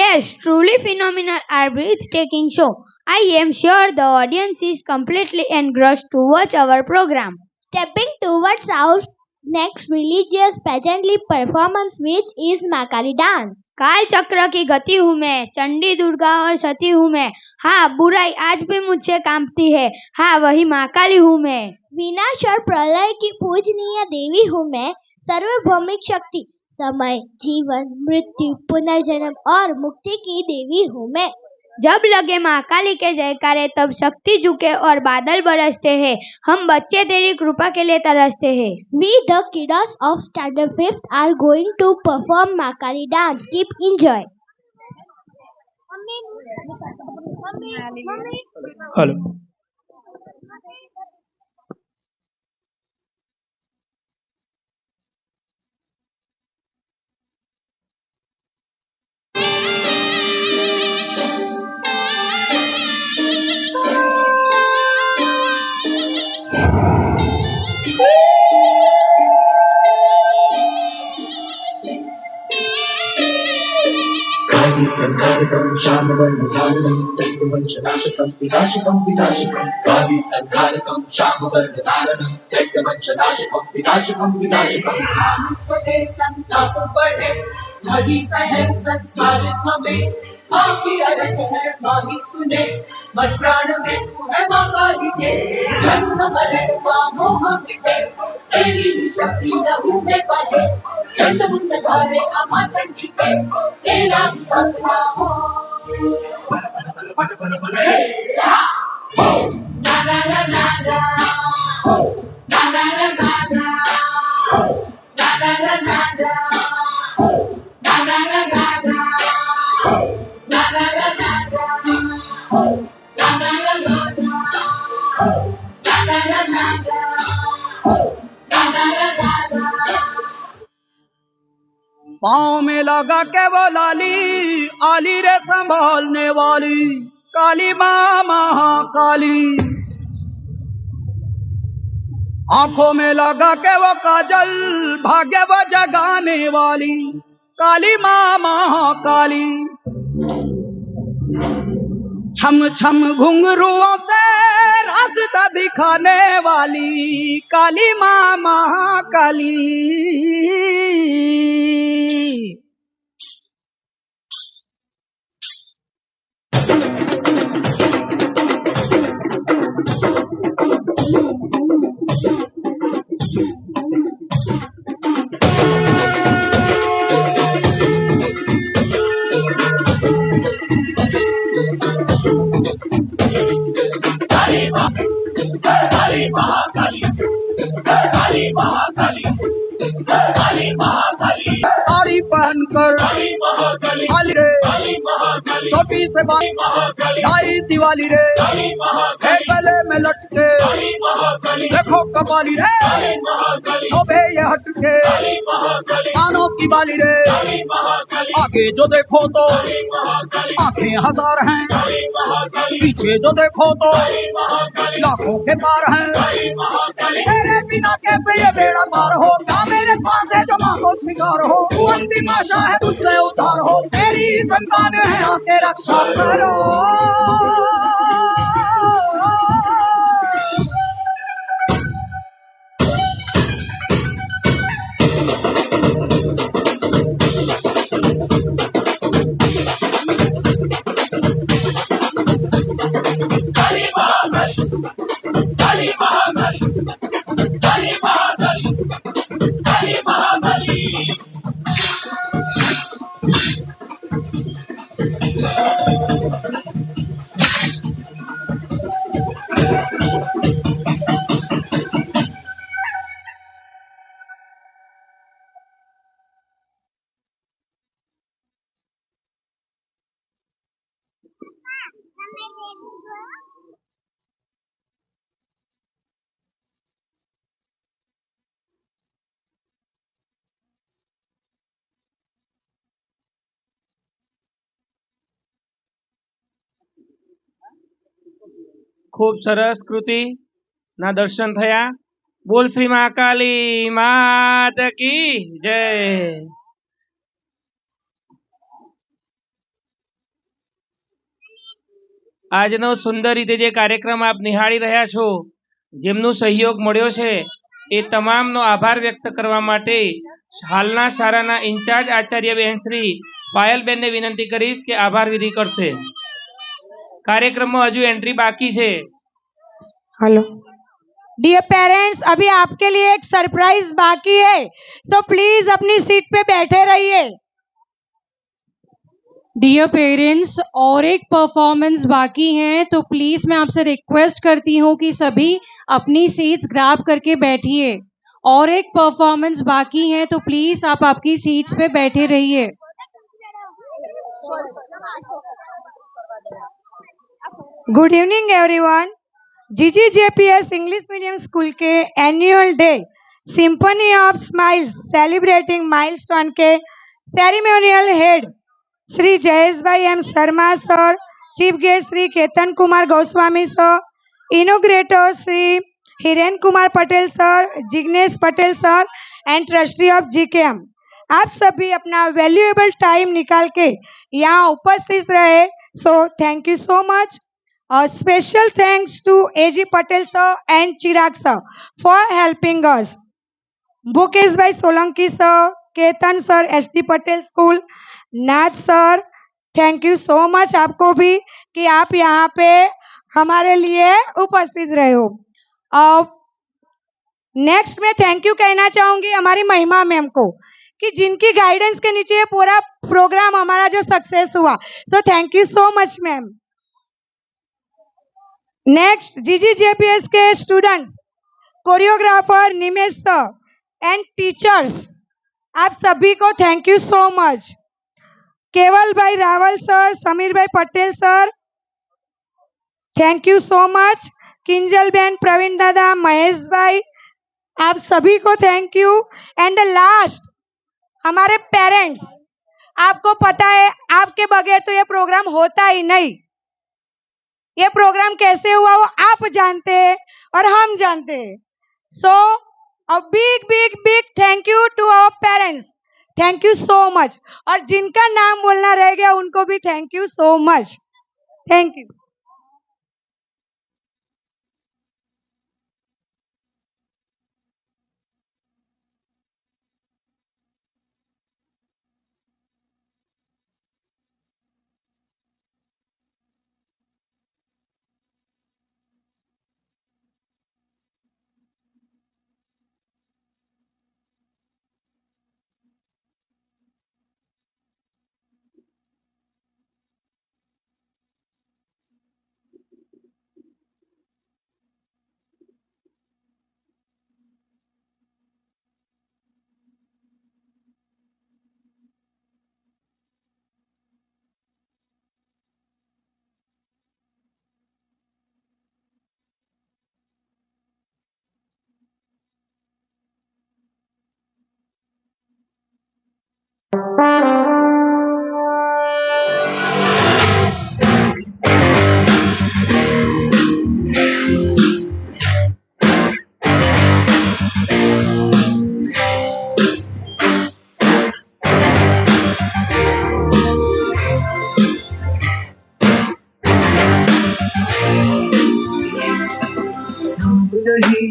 Yes, truly phenomenal and breathtaking show. I am sure the audience is completely engrossed to watch our program. Stepping towards our next religious pageantly performance, which is Makali dance. काल चक्र की गति हूँ मैं, चंडी दुर्गा और सती हूँ मैं. हाँ, बुराई आज भी मुझसे कांपती है. हाँ, वही महाकाली हूँ मैं. विनाश और प्रलय की पूजनीय देवी हूँ मैं. सर्वभौमिक शक्ति, समय, जीवन, मृत्यु, पुनर्जन्म और मुक्ति की देवी हूँ मैं. जब लगे महाकाली के जयकारे तब शक्ति झुके और बादल बरसते हैं. हम बच्चे तेरी कृपा के लिए तरसते हैं. We the kiddos of standard 5th are going to perform Makali dance. Keep enjoy. Hello. संघातकं श्यामवर्णधारणं दैत्यवंशनाशकं विनाशकं विनाशकं गादि संघातकं श्यामवर्णधारणं दैत्यवंशनाशकं विनाशकं विनाशकं छोटे संताप बड़े भली पहल संसार हमें आपकी अरज है माही सुने मन प्राण में तू है महाकाली के जन्म मरण का मोह मिटे तेरी भी शक्ति लहू में बहे चंड मुंड धारे अमा चंडी के तेरा भी आसरा हो ना ना ना ना ना ना ना ना ना ना na na na na na na na na na na na na na na पाँव में लगा के वो लाली आली रे संभालने वाली काली माँ महाकाली आंखों में लगा के वो काजल भाग्य वो जगाने वाली काली माँ महाकाली छम छम घुंघरुओं से रास्ता दिखाने वाली काली माँ महाकाली। साड़ी पहनकर काली रे, छोटी से लाई दिवाली रे, है गले में लटके देखो कपाली रे, शोभे ये हटके कानों की बाली रे, आगे जो देखो तो आंखें हजार हैं, पीछे जो देखो तो लाखों के पार हैं, तेरे बिना कैसे ये बेड़ा पार हो, क्या मेरे पास है जो मांगो शिकार हो, तू अंतिम आशा है तुझसे उधार हो, तेरी संतान है आके रक्षा करो। ખૂબ સરસ કૃતિ ના દર્શન થયા. બોલ શ્રી મહાકાલી માત की जय. આજનો સુંદર રીતે જે કાર્યક્રમ આપ નિહાળી રહ્યા છો, જેમનો સહયોગ મળ્યો છે એ તમામનો આભાર વ્યક્ત કરવા માટે હાલના શાળાના ઇન્ચાર્જ આચાર્ય બહેન શ્રી પાયલબેનને વિનંતી કરીશ કે આભાર વિધિ કરશે. कार्यक्रम में हजू एंट्री बाकी है. हेलो डियर पेरेंट्स, अभी आपके लिए एक सरप्राइज बाकी है, सो प्लीज अपनी सीट पे बैठे रहिए. डियर पेरेंट्स, और एक परफॉर्मेंस बाकी है, तो प्लीज मैं आपसे रिक्वेस्ट करती हूँ कि सभी अपनी सीट्स ग्रैब करके बैठिए. और एक परफॉर्मेंस बाकी है, तो प्लीज आप आपकी सीट्स पे बैठे रहिए. Good evening everyone. GGJPS English medium school के annual day symphony of smiles celebrating milestone के ceremonial head Shri Jayesh bhai M Sharma sir, chief guest Shri Ketan Kumar Goswami sir, inaugurator Shri Hiren Kumar Patel sir, Jignesh Patel sir and trustee of GKM, आप सभी अपना वैल्यूएबल टाइम निकाल के यहाँ उपस्थित रहे, so thank you so much. Special thanks to AG Patel sir and Chirag sir for helping us. Mukesh bhai Solanki sir, Ketan sir, SD Patel School, Nath sir, thank you so much आपको भी कि आप यहाँ पे हमारे लिए उपस्थित रहे हो. नेक्स्ट में थैंक यू कहना चाहूंगी हमारी महिमा मैम को कि जिनकी गाइडेंस के नीचे ये पूरा प्रोग्राम हमारा जो सक्सेस हुआ, so thank you so much ma'am. Next GGJPS के students, choreographer Nimesh sir and teachers, आप सभी को थैंक यू सो मच. केवल भाई रावल सर, समीर भाई Patel sir, thank you so much. Kinjal बहन, प्रवीण दादा, महेश भाई, आप सभी को thank you. And the last हमारे पेरेंट्स, आपको पता है आपके बगैर तो ये प्रोग्राम होता ही नहीं. ये प्रोग्राम कैसे हुआ वो आप जानते हैं और हम जानते हैं. So a big big big thank you to our parents, thank you so much. और जिनका नाम बोलना रह गया उनको भी thank you so much. Thank you.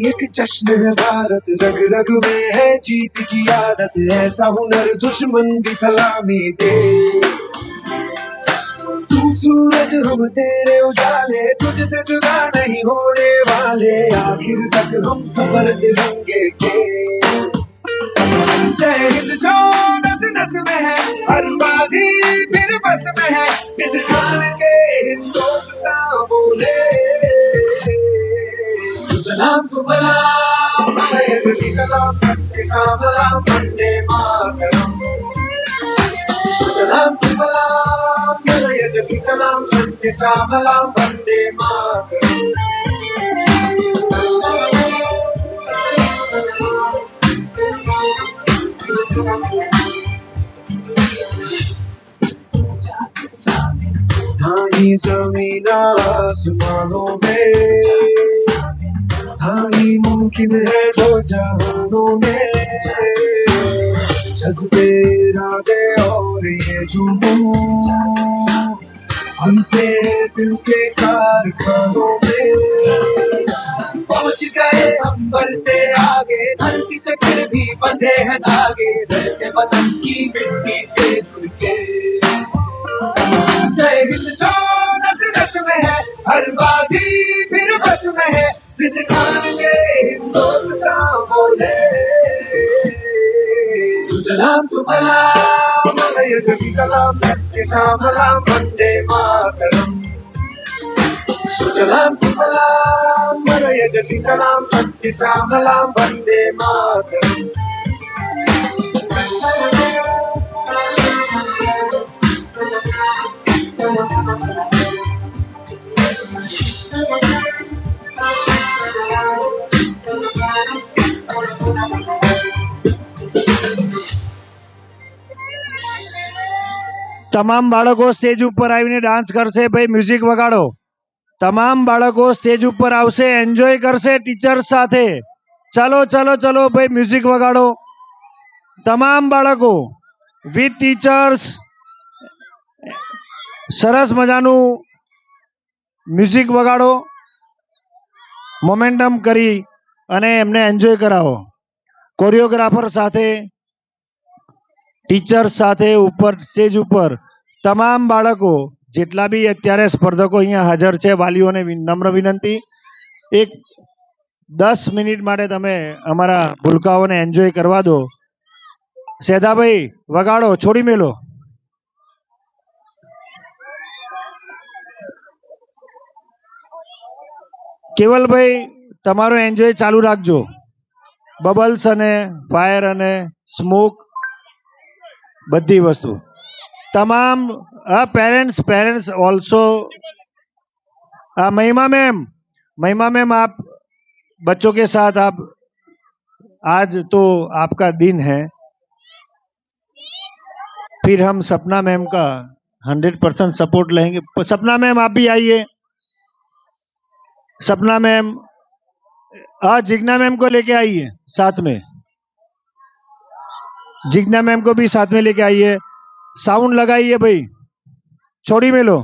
एक जश्न है भारत, रग रग में है जीत की आदत, ऐसा हुनर दुश्मन भी सलामी दे। तू सूरज हम तेरे उजाले, तुझसे जुदा नहीं होने वाले, आखिर तक हम सफर तिरंगे के। जय हिंद जो नस नस में है, हर बाजी फिर बस में है, दिल जान के हिंदुस्तान बोले। सुजलाम सुफलाम मलयज शीतलाम सत्य श्यामलाम वंदे मातरम। सुजलाम सुफलाम मलयज शीतलाम सत्य श्यामलाम वंदे मातरम। हाँ ही जमीन आसमानों में, हाँ ही मुमकिन है दो जहानों में, जज्बे इरादे और ये जुनून बनते दिल के कारखानों में। पहुंच गए अंबर से आगे, धरती से फिर भी बंधे हैं धागे, रहते वतन की मिट्टी से जुड़ के। जय हिंद जो नस नस में है, हर बाजी फिर बस में है, दिल ठान के हिंदुस्तान बोले। सुजलाम सुफलाम मलयज शीतलाम सत्य श्यामलाम वंदे मातरम। सुजलाम सुफलाम मलयज शीतलाम सत्य श्यामलाम वंदे मातरम। તમામ બાળકો સ્ટેજ ઉપર આવીને ડાન્સ કરશે. ભાઈ મ્યુઝિક વગાડો. તમામ બાળકો સ્ટેજ ઉપર આવશે, એન્જોય કરશે ટીચર્સ સાથે. ચલો ચલો ચલો ભાઈ મ્યુઝિક વગાડો. તમામ બાળકો વિથ ટીચર્સ સરસ મજાનું મ્યુઝિક વગાડો. મોમેન્ટમ કરી અને એમને એન્જોય કરાવો. કોરિયોગ્રાફર સાથે, ટીચર સાથે ઉપર સ્ટેજ ઉપર તમામ બાળકો જેટલા બી અત્યારે સ્પર્ધકો અહીંયા હાજર છે, વાલીઓને નમ્ર વિનંતી, એક 10 મિનિટ માટે તમે અમારા ભૂલકાઓને એન્જોય કરવા દો. સેદાભાઈ વગાડો, છોડી મેલો. કેવલભાઈ તમારો એન્જોય ચાલુ રાખજો. બબલ્સ અને ફાયર અને સ્મોક બધી वस्तु तमाम पेरेंट्स ऑल्सो। महिमा मैम आप बच्चों के साथ, आप आज तो आपका दिन है, फिर हम सपना मैम का 100% सपोर्ट लेंगे। सपना मैम आप भी आइए। सपना मैम, जिग्ना मैम को लेके आइए साथ में, जिग्ना मैम को भी साथ में लेके आइए। साउंड लगाइए भाई, छोड़ी में लो।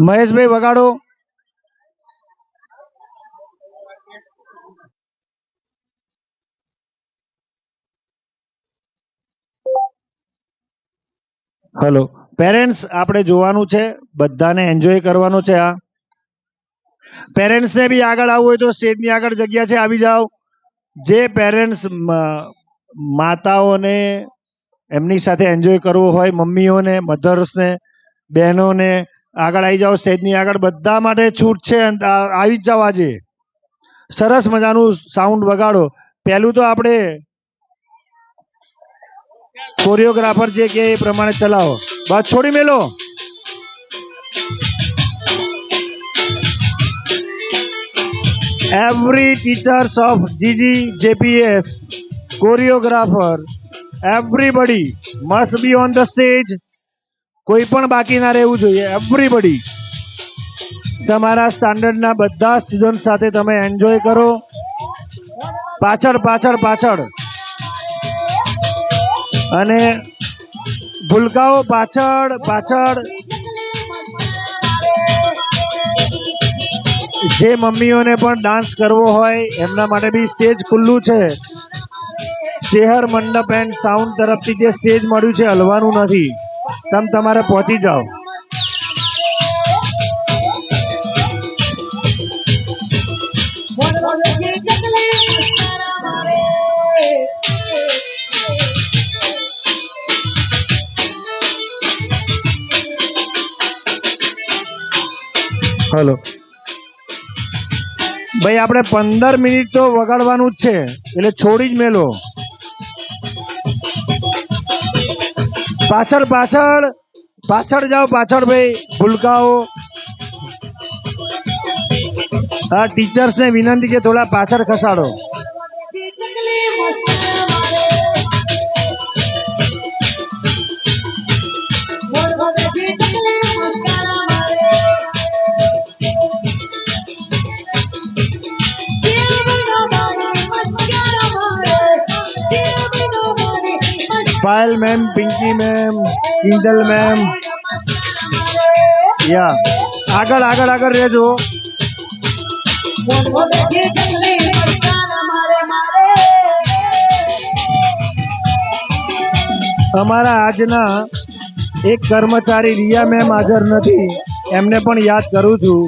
महेश भाई वगाड़ो। हेलो पेरेंट्स, આપણે જોવાનું છે, બધાને એન્જોય કરવાનો છે. આ પેરેન્ટ્સ ને બી આગળ આવવું હોય તો સ્ટેજની આગળ જગ્યા છે, આવી જાઓ. જે પેરેન્ટ્સ માતાઓને એમની સાથે એન્જોય કરવો હોય, મમ્મીઓને, મધર્સને, બહેનોને, આગળ આવી જાઓ. સ્ટેજની આગળ બધા માટે છૂટ છે, આવી જ જાઓ. આજે સરસ મજાનું સાઉન્ડ વગાડો. પહેલું તો આપણે कोरियोग्राफर जे के प्रमाणे चलाओ, बात छोड़ी मेलो। Every teachers of GGJPS, choreographer, everybody must be on the stage. कोई पण बाकी ना રહેવું જોઈએ. एवरीबडी તમારા સ્ટાન્ડર્ડના બધા સ્ટુડન્ટ સાથે તમે એન્જોય કરો. પાછળ પાછળ પાછળ અને ભૂલકાઓ પાછળ પાછળ. જે મમ્મીઓને પણ ડાન્સ કરવો હોય એમના માટે બી સ્ટેજ ખુલ્લું છે. ચેહર મંડપ એન્ડ સાઉન્ડ તરફથી જે સ્ટેજ મળ્યું છે હલવાનું નથી, તમારે પહોંચી જાઓ. હલો ભાઈ, આપણે 15 મિનિટ તો વગાડવાનું જ છે, એટલે છોડી જ મેલો. પાછળ પાછળ પાછળ જાઓ, પાછળ ભાઈ ભૂલકાઓ. હા, ટીચર્સને વિનંતી કે થોડા પાછળ ખસાડો. Payal ma'am, Pinky ma'am, Kinjal ma'am, या આગળ આગળ આગળ રહેજો. અમારા આજના એક કર્મચારી રિયા મેમ હાજર નથી, એમને પણ યાદ કરું છું.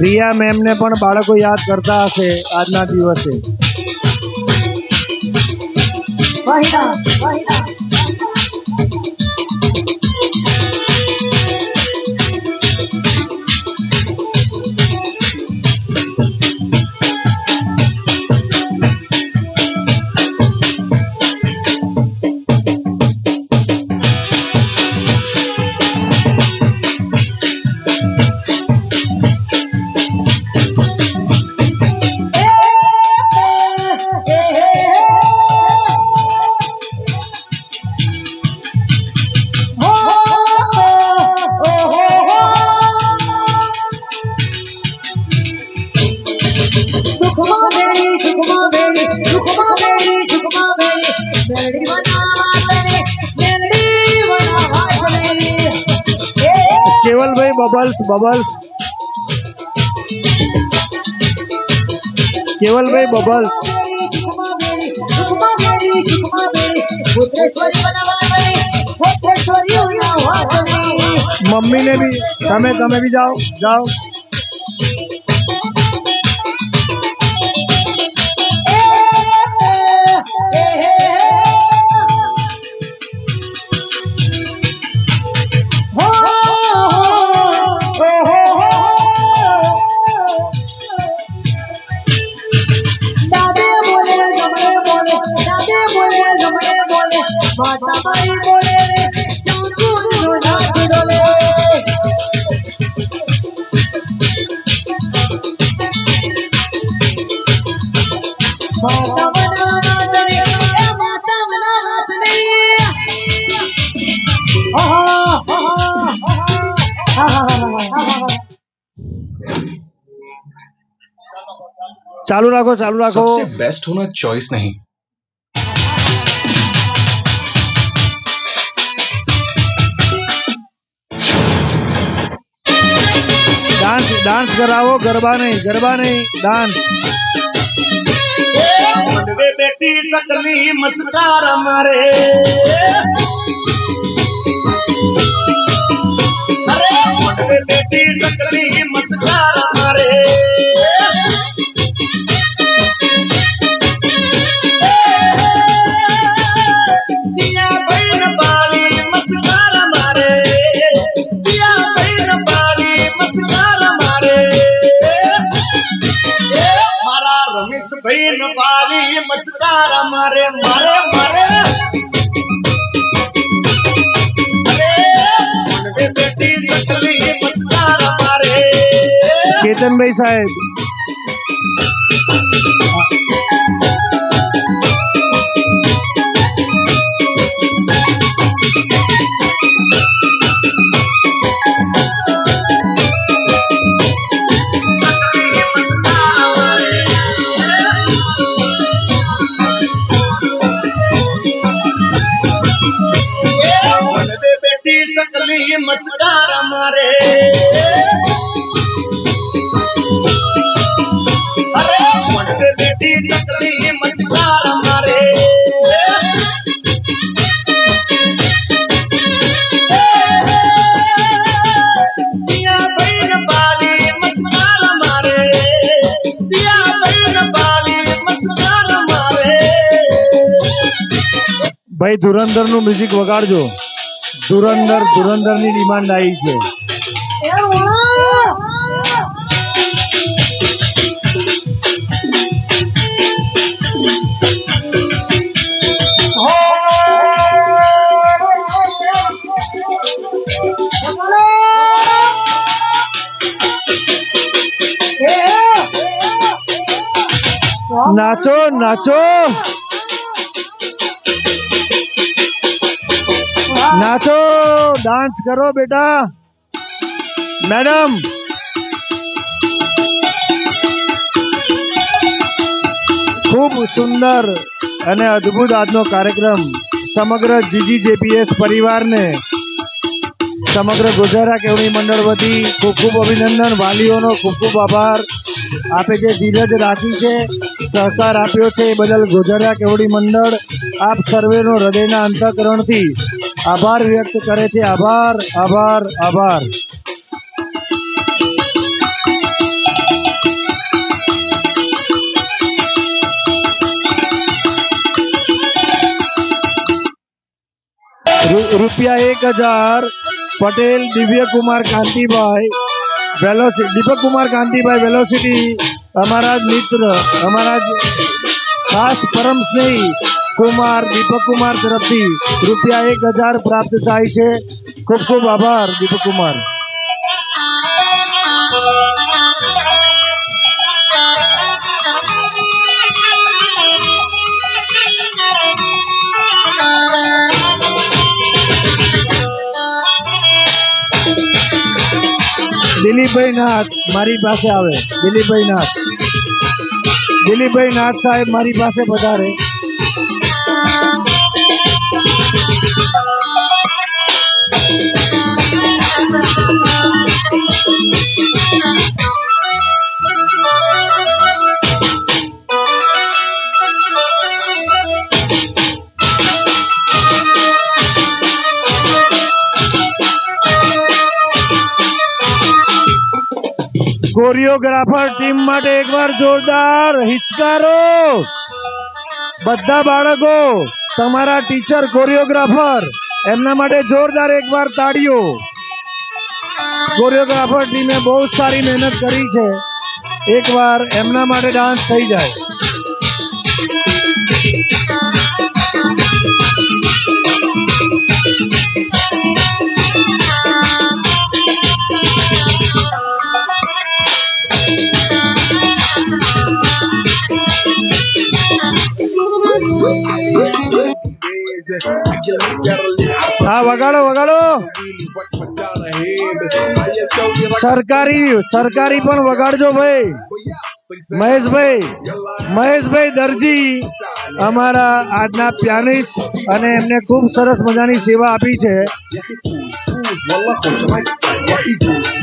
રિયા મેમને પણ બાળકો યાદ કરતા હશે આજના દિવસે. केवल भाई बबल्स बबल्स, केवल भाई बबल्स. मम्मी ने भी, તમે भी जाओ जाओ. चालू रखो चालू रखो. सबसे बेस्ट होना चॉइस नहीं. डांस डांस कराओ, गरबा नहीं डांस. बेटी सकली मस्कार मारे, अरे बेटी सकली मस्कार मारे. जिया बहन बाली मस्कार मारे, जिया बहन बाली मस्कार मारे. मारा रमेश बहन बाली मस्कार मारे मारे मारे. बेटी सकली मस्कार मारे. केतन भाई साहेब, मस्कार मारे अरे मन पे बेटी नकली मस्कार मारे जिया बहन बाली मस्कार मारे जिया बहन बाली मस्कार मारे ભાઈ ધુરંધર નું મ્યુઝિક વગાડજો. ધુરંધર ની ડિમાન્ડ આવી છે. નાચો નાચો નાચો, ડાન્સ કરો બેટા. મેડમ ખૂબ સુંદર અને અદ્ભુત આજનો કાર્યક્રમ. સમગ્ર જીજીજેપીએસ પરિવારને સમગ્ર ગોઝારા કેળવણી મંડળ વતી ખૂબ ખૂબ અભિનંદન. વાલીઓનો ખૂબ ખૂબ આભાર. આપે જે ધીરજ રાખી છે, સહકાર આપ્યો છે એ બદલ ગોઝારા કેળવણી મંડળ આપ સર્વેનો હૃદયના અંતઃકરણથી આભાર વ્યક્ત કરે છે. આભાર આભાર આભાર. ₹1000 પટેલ દિવ્યકુમાર કાંતિભાઈ વેલોસિટી, દીપકકુમાર કાંતિભાઈ વેલોસિટી, અમારા જ મિત્ર, અમારા જ ખાસ પરમ સ્નેહી કુમાર દીપકકુમાર તરફથી ₹1000 પ્રાપ્ત થાય છે. ખૂબ ખૂબ આભાર દીપકકુમાર. દિલીપભાઈ નાથ મારી પાસે આવે. દિલીપભાઈ નાથ સાહેબ મારી પાસે પધારે. કોરિયોગ્રાફર ટીમ માટે એકવાર જોરદાર હિચકારો. બધા બાળકો, તમારા ટીચર કોરિયોગ્રાફર, એમના માટે જોરદાર એકવાર તાળીઓ. કોરિયોગ્રાફર ટીમે બહુ સારી મહેનત કરી છે. એકવાર એમના માટે ડાન્સ થઈ જાય. હા વગાડો વગાડો. સરકારી પણ વગાડજો ભાઈ. મહેશભાઈ દરજી અમારા આજના પિયાનિસ્ટ અને એમને ખૂબ સરસ મજાની સેવા આપી છે.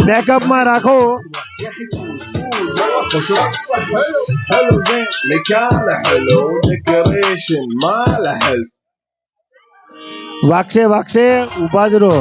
બેકઅપમાં રાખો. વાગશે ઉભા જ રહો.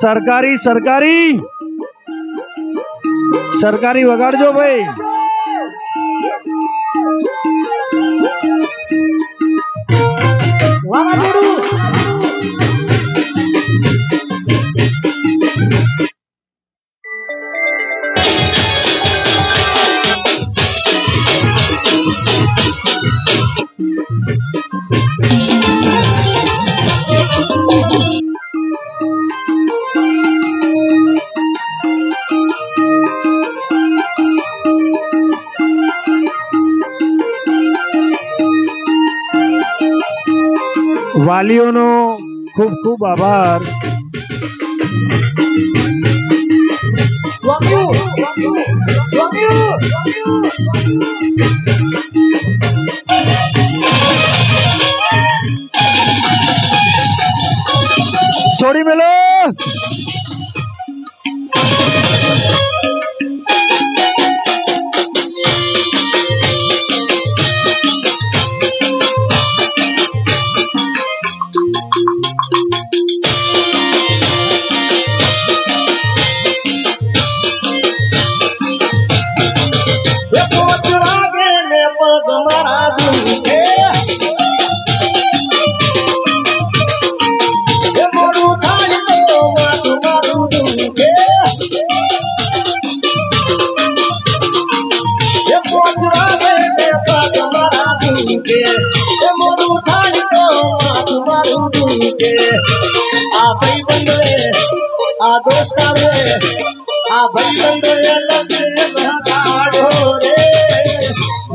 સરકારી સરકારી સરકારી વગાડજો ભાઈ. વાલીઓનો ખૂબ ખૂબ આભાર. છોડી મેલો.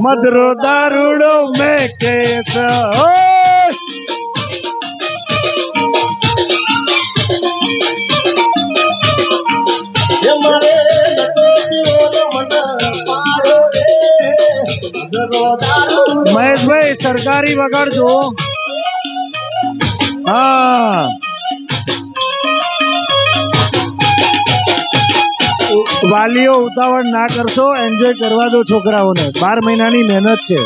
મધરો દારૂડો મેં કે મહેશભાઈ સરકારી વગાડજો. હા વાલીઓ ઉતાવળ ના કરશો, એન્જોય કરવા દો છોકરાઓને. 12 મહિનાની મહેનત છે.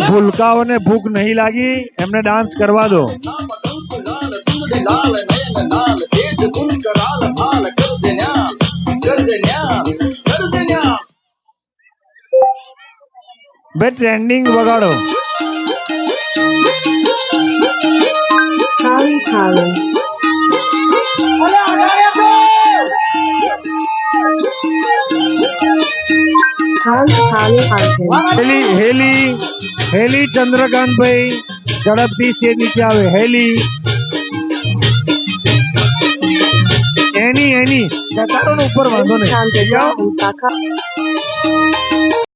ભૂલકાઓને ભૂખ નહીં લાગી, એમને ડાન્સ કરવા દો. બે ટ્રેન્ડિંગ વગાડો. હેલી ચંદ્રકાંતભાઈ ઝડપથી સ્ટેજ નીચે આવે. હેલી એની જતારો ઉપર વાંધો નહીં.